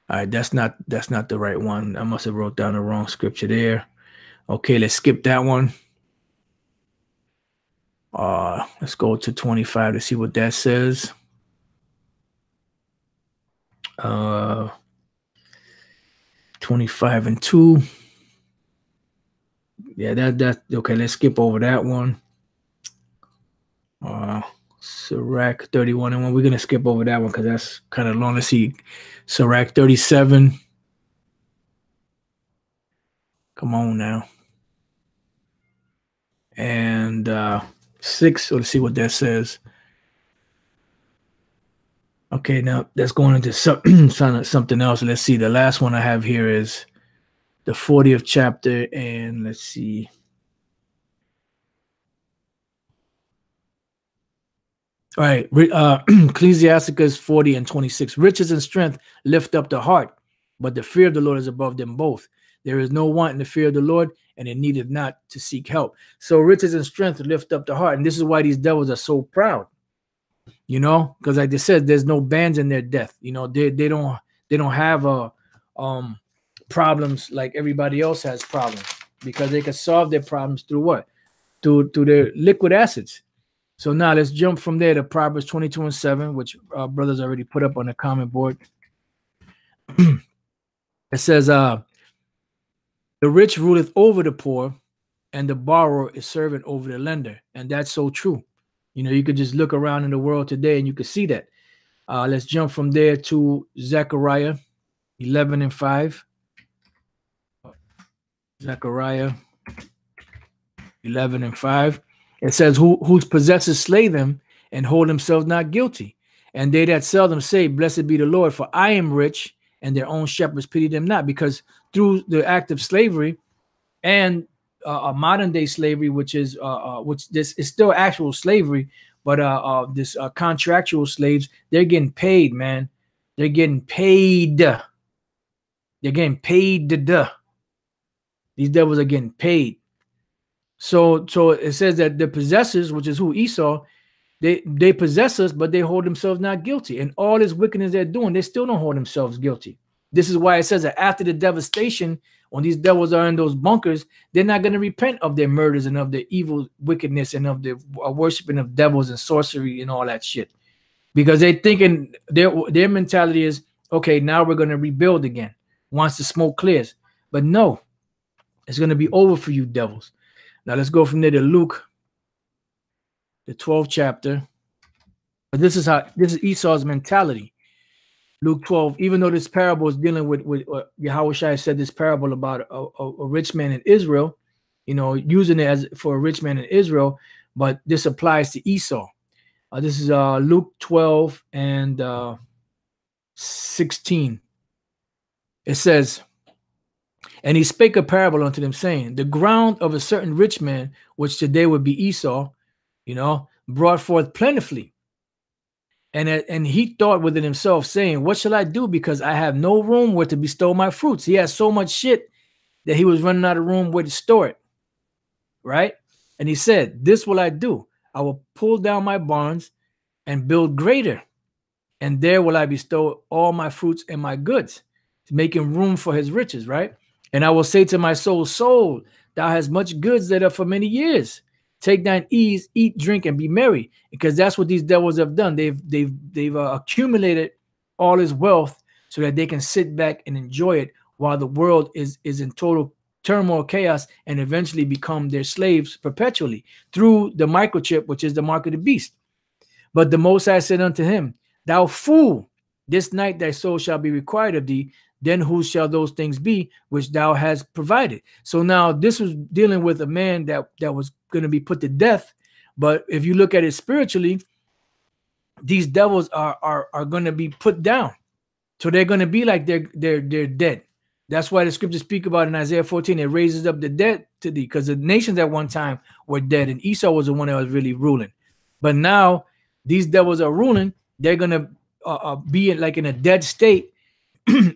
All right, that's not the right one. I must have wrote down the wrong scripture there. Okay, let's skip that one. Let's go to 25 to see what that says. 25 and 2. Yeah, that okay. Let's skip over that one. Sirach 31 and 1. We're gonna skip over that one because that's kind of long. Let's see. Sirach 37. Come on now. And 6. So let's see what that says. Okay, now that's going into something else. Let's see. The last one I have here is the 40th chapter, and let's see. All right, Ecclesiastes 40 and 26. Riches and strength lift up the heart, but the fear of the Lord is above them both. There is no want in the fear of the Lord, and it needeth not to seek help. So riches and strength lift up the heart, and this is why these devils are so proud. Because like they said, there's no bands in their death. They don't have problems like everybody else has problems, because they can solve their problems through what? Through their liquid assets. So now let's jump from there to Proverbs 22 and 7, which brothers already put up on the comment board. It says, the rich ruleth over the poor, and the borrower is servant over the lender. And that's so true. You could just look around in the world today and you could see that. Let's jump from there to Zechariah 11 and 5. Zechariah 11 and 5. It says, whose possessors slay them and hold themselves not guilty. And they that sell them say, blessed be the Lord, for I am rich, and their own shepherds pity them not. Because through the act of slavery and modern day slavery, which this is still actual slavery, but this contractual slaves, they're getting paid, man. They're getting paid. They're getting paid. These devils are getting paid. So it says that the possessors, which is who? Esau, they possess us, but they hold themselves not guilty. And all this wickedness they're doing, they still don't hold themselves guilty. This is why it says that after the devastation, when these devils are in those bunkers, they're not going to repent of their murders and of their evil wickedness and of the worshiping of devils and sorcery and all that shit. Because they're thinking, their mentality is, okay, now we're going to rebuild again once the smoke clears. But no, it's going to be over for you devils. Now let's go from there to Luke, the 12th chapter. But this is Esau's mentality. Luke 12, even though this parable is dealing with Yahushua said this parable about a rich man in Israel, you know, using it as for a rich man in Israel, but this applies to Esau. This is Luke 12 and 16. It says, and he spake a parable unto them, saying, the ground of a certain rich man, which today would be Esau, you know, brought forth plentifully. And he thought within himself, saying, what shall I do? Because I have no room where to bestow my fruits. He has so much shit that he was running out of room where to store it. Right? And he said, this will I do. I will pull down my barns and build greater. And there will I bestow all my fruits and my goods, making room for his riches. Right? And I will say to my soul, soul, thou hast much goods laid up for many years. Take thine ease, eat, drink, and be merry, because that's what these devils have done. They've accumulated all his wealth so that they can sit back and enjoy it while the world is in total turmoil, chaos, and eventually become their slaves perpetually through the microchip, which is the mark of the beast. But the Most High said unto him, thou fool, this night thy soul shall be required of thee. Then whose shall those things be which thou hast provided? So now this was dealing with a man that was going to be put to death. But if you look at it spiritually, these devils are going to be put down. So they're going to be like they're dead. That's why the scriptures speak about in Isaiah 14, it raises up the dead to thee, because the nations at one time were dead, and Esau was the one that was really ruling. But now these devils are ruling. They're going to be in a dead state.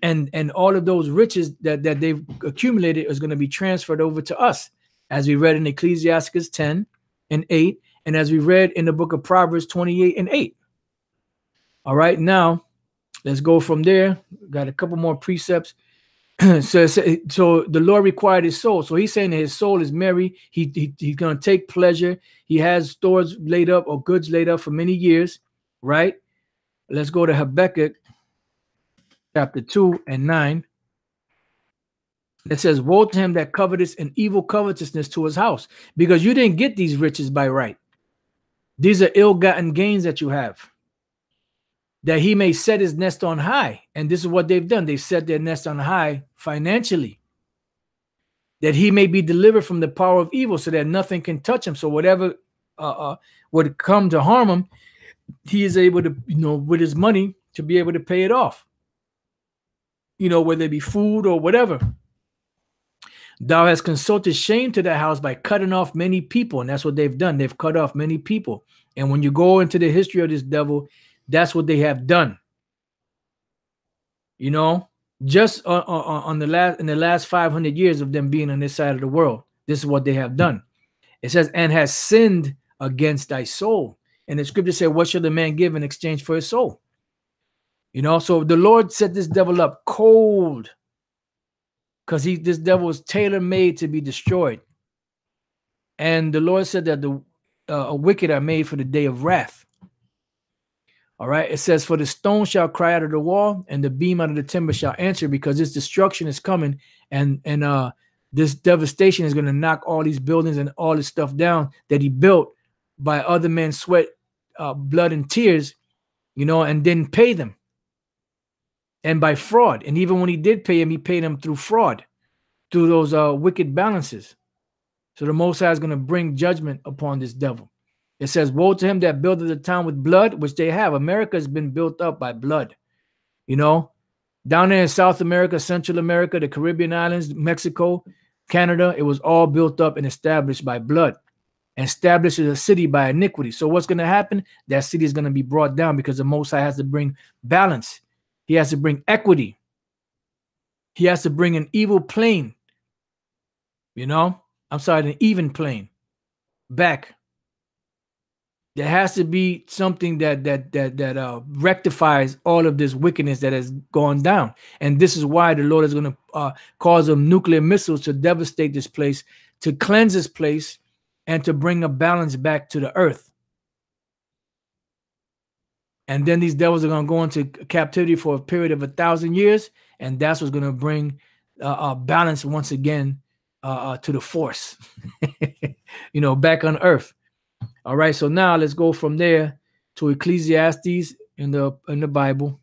and all of those riches that they've accumulated is going to be transferred over to us, as we read in Ecclesiastes 10 and 8, and as we read in the book of Proverbs 28 and 8. All right, now let's go from there. Got a couple more precepts. So the Lord required his soul. So he's saying that his soul is merry. He's going to take pleasure. He has stores laid up or goods laid up for many years, right? Let's go to Habakkuk chapter 2 and 9. It says, woe to him that coveteth an evil covetousness to his house, because you didn't get these riches by right. These are ill-gotten gains that you have, that he may set his nest on high. And this is what they've done. They set their nest on high financially, that he may be delivered from the power of evil, so that nothing can touch him. So whatever would come to harm him, he is able to, with his money, to be able to pay it off. Whether it be food or whatever. Thou hast consulted shame to that house by cutting off many people. And that's what they've done. They've cut off many people. And when you go into the history of this devil, that's what they have done. Just in the last 500 years of them being on this side of the world, this is what they have done. It says, and has sinned against thy soul. And the scripture said, what shall the man give in exchange for his soul? So the Lord set this devil up cold, because this devil is tailor-made to be destroyed. And the Lord said that the wicked are made for the day of wrath. All right. It says, for the stone shall cry out of the wall, and the beam out of the timber shall answer, because this destruction is coming, and this devastation is going to knock all these buildings and all this stuff down that he built by other men's sweat, blood, and tears, and didn't pay them. And by fraud. And even when he did pay him, he paid him through fraud, through those wicked balances. So the Most High is going to bring judgment upon this devil. It says, woe to him that buildeth the town with blood, which they have. America has been built up by blood. Down there in South America, Central America, the Caribbean islands, Mexico, Canada, it was all built up and established by blood. Established as a city by iniquity. So what's going to happen? That city is going to be brought down, because the Most High has to bring balance. He has to bring equity. He has to bring an evil plane, you know? I'm sorry, an even plane back. There has to be something that rectifies all of this wickedness that has gone down. And this is why the Lord is going to cause them nuclear missiles to devastate this place, to cleanse this place, and to bring a balance back to the earth. And then these devils are going to go into captivity for a period of 1,000 years. And that's what's going to bring balance once again to the force, you know, back on earth. All right, so now let's go from there to Ecclesiastes in the Bible,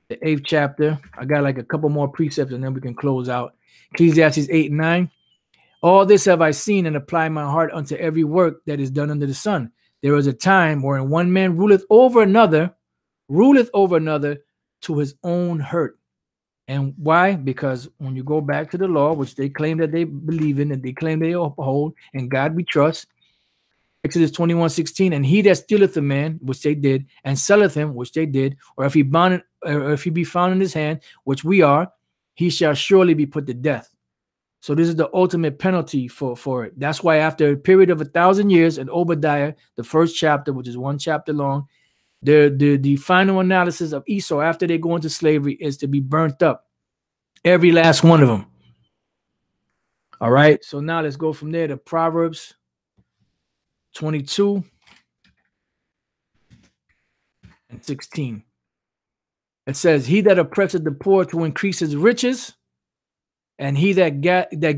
the 8th chapter. I got like a couple more precepts and then we can close out. Ecclesiastes 8 and 9. All this have I seen and applied my heart unto every work that is done under the sun. There is a time wherein one man ruleth over another to his own hurt. And why? Because when you go back to the law, which they claim that they believe in and they claim they uphold, and God we trust, Exodus 21:16, and he that stealeth a man, which they did, and selleth him, which they did, or if he be found in his hand, which we are, he shall surely be put to death. So this is the ultimate penalty for it. That's why after a period of 1,000 years in Obadiah, the 1st chapter, which is 1 chapter long, the final analysis of Esau after they go into slavery is to be burnt up. Every last one of them. All right. So now let's go from there to Proverbs 22 and 16. It says, he that oppresseth the poor to increase his riches, and he that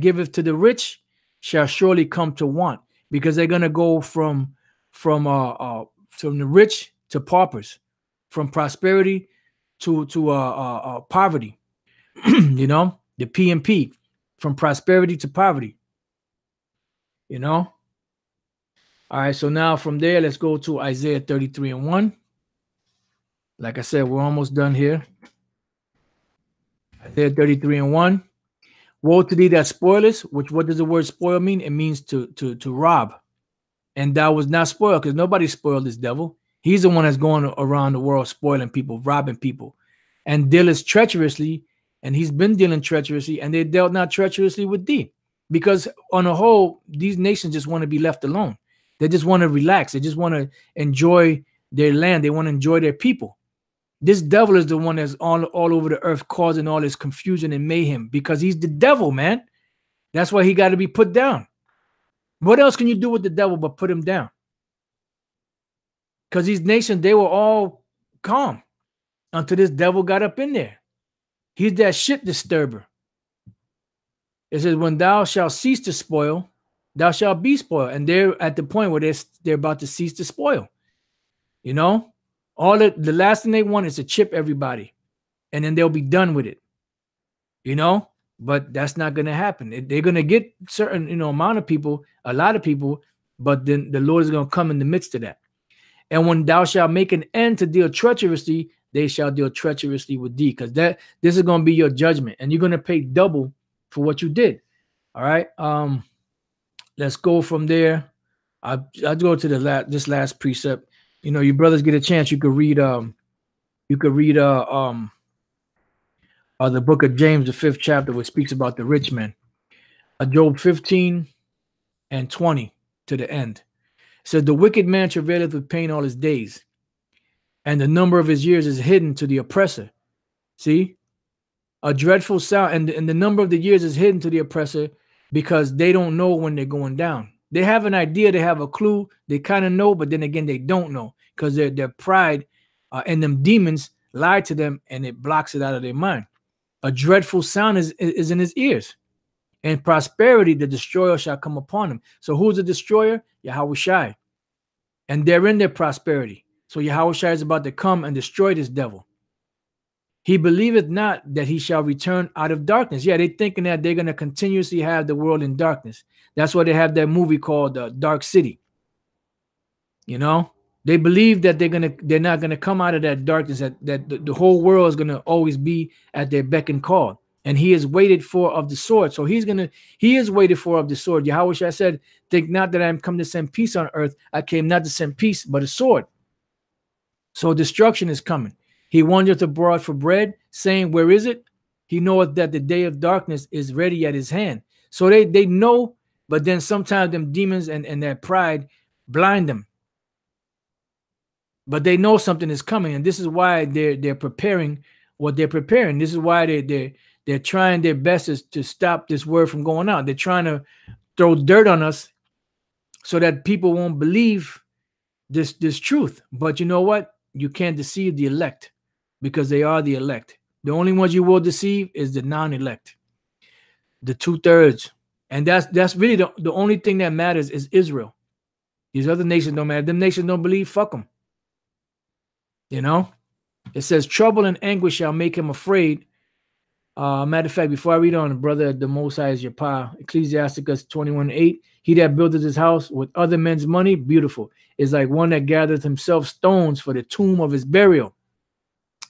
giveth to the rich shall surely come to want. Because they're going to go from the rich to paupers, from prosperity to poverty. You know, the P, from prosperity to poverty. You know. All right, so now from there, let's go to Isaiah 33 and 1. Like I said, we're almost done here. Isaiah 33 and 1. Woe to thee that spoilest, which what does the word spoil mean? It means to rob. And thou was not spoiled, because nobody spoiled this devil. He's the one that's going around the world spoiling people, robbing people. And dealeth treacherously, and he's been dealing treacherously, and they dealt not treacherously with thee. Because on a whole, these nations just want to be left alone. They just want to relax. They just want to enjoy their land. They want to enjoy their people. This devil is the one that's all over the earth causing all this confusion and mayhem, because he's the devil, man. That's why he got to be put down. What else can you do with the devil but put him down? Because these nations, they were all calm until this devil got up in there. He's that shit disturber. It says, when thou shalt cease to spoil, thou shalt be spoiled. And they're at the point where they're about to cease to spoil. You know, the last thing they want is to chip everybody, and then they'll be done with it. You know, but that's not going to happen. They're going to get certain, amount of people, a lot of people, but then the Lord is going to come in the midst of that. And when thou shalt make an end to deal treacherously, they shall deal treacherously with thee, because this is going to be your judgment, and you're going to pay double for what you did. All right. Let's go from there. I'll go to this last precept. You brothers get a chance, you could read the book of James, the 5th chapter, which speaks about the rich man. Job 15 and 20 to the end. It says, the wicked man travaileth with pain all his days, and the number of his years is hidden to the oppressor. See? A dreadful sound, and the number of the years is hidden to the oppressor, because they don't know when they're going down. They have an idea, they have a clue, they kind of know, but then again, they don't know, because their pride and them demons lie to them, and it blocks it out of their mind. A dreadful sound is in his ears. And prosperity, the destroyer shall come upon him. So who's the destroyer? Yahushai. And they're in their prosperity. So Yahushai is about to come and destroy this devil. He believeth not that he shall return out of darkness. Yeah, they're thinking that they're going to continuously have the world in darkness. That's why they have that movie called Dark City. They believe that they're not gonna come out of that darkness, that the whole world is gonna always be at their beck and call. And he is waited for of the sword. So he is waited for of the sword. Yahushua said, think not that I am come to send peace on earth. I came not to send peace, but a sword. So destruction is coming. He wandereth abroad for bread, saying, where is it? He knoweth that the day of darkness is ready at his hand. So they know, but then sometimes them demons and their pride blind them. But they know something is coming, and this is why they're preparing what they're preparing. This is why they're trying their best to stop this word from going out. They're trying to throw dirt on us so that people won't believe this truth. But you know what? You can't deceive the elect, because they are the elect. The only ones you will deceive is the non-elect, the 2/3. And that's really the only thing that matters is Israel. These other nations don't matter. Them nations don't believe, fuck them. You know? It says, trouble and anguish shall make him afraid. Matter of fact, before I read on, brother, the Most High is your pa. Ecclesiasticus 21:8. He that buildeth his house with other men's money, beautiful, is like one that gathereth himself stones for the tomb of his burial.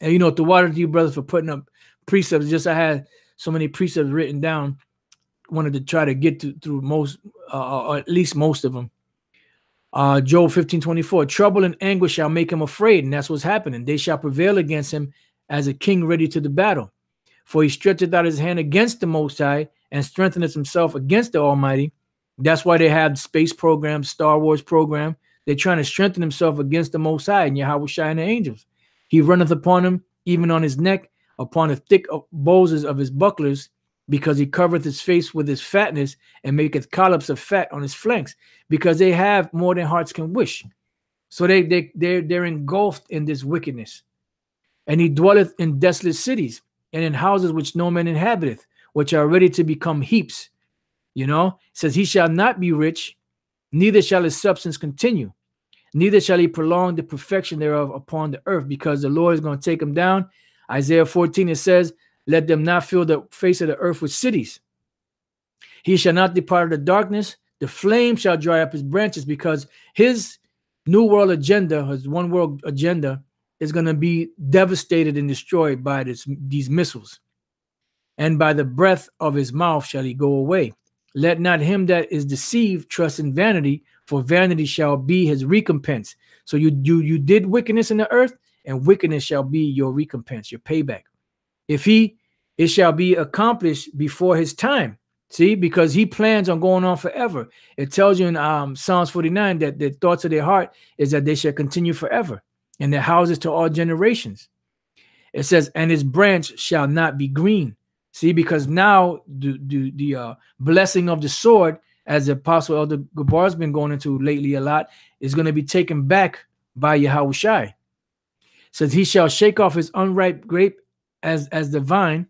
And you know, to water to you, brothers, for putting up precepts. Just I had so many precepts written down. Wanted to try to get through most, or at least most of them. Job 15:24. Trouble and anguish shall make him afraid, and that's what's happening. They shall prevail against him as a king ready to the battle. For he stretcheth out his hand against the Most High and strengtheneth himself against the Almighty. That's why they have space programs, Star Wars program. They're trying to strengthen himself against the Most High and Yahweh Shai and the angels. He runneth upon him, even on his neck, upon the thick bowses of his bucklers, because he covereth his face with his fatness and maketh collops of fat on his flanks, because they have more than hearts can wish. So they're engulfed in this wickedness. And he dwelleth in desolate cities and in houses which no man inhabiteth, which are ready to become heaps. You know, it says he shall not be rich, neither shall his substance continue, neither shall he prolong the perfection thereof upon the earth, because the Lord is going to take him down. Isaiah 14, it says, let them not fill the face of the earth with cities. He shall not depart of the darkness. The flame shall dry up his branches, because his new world agenda, his one world agenda, is going to be devastated and destroyed by these missiles. And by the breath of his mouth shall he go away. Let not him that is deceived trust in vanity, for vanity shall be his recompense. So you did wickedness in the earth, and wickedness shall be your recompense, your payback. It shall be accomplished before his time. See, because he plans on going on forever. It tells you in Psalms 49 that the thoughts of their heart is that they shall continue forever, and their houses to all generations. It says, and his branch shall not be green. See, because now the blessing of the sword, as the Apostle Elder Gabar has been going into lately a lot, is going to be taken back by Yahweh Shai. Says he shall shake off his unripe grape as the vine,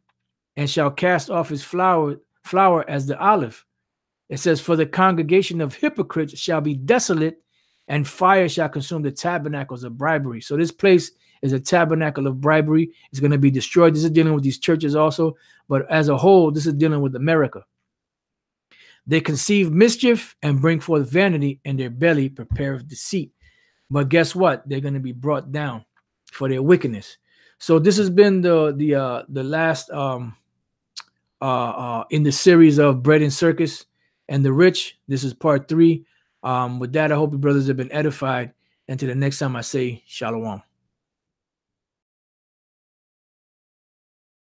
and shall cast off his flower as the olive. It says, for the congregation of hypocrites shall be desolate, and fire shall consume the tabernacles of bribery. So this place is a tabernacle of bribery. It's going to be destroyed. This is dealing with these churches also, but as a whole, this is dealing with America. They conceive mischief and bring forth vanity, and their belly prepareth deceit. But guess what? They're going to be brought down for their wickedness. So this has been the last in the series of Bread and Circus and the Rich. This is part 3. With that, I hope you brothers have been edified. Until the next time I say Shalom.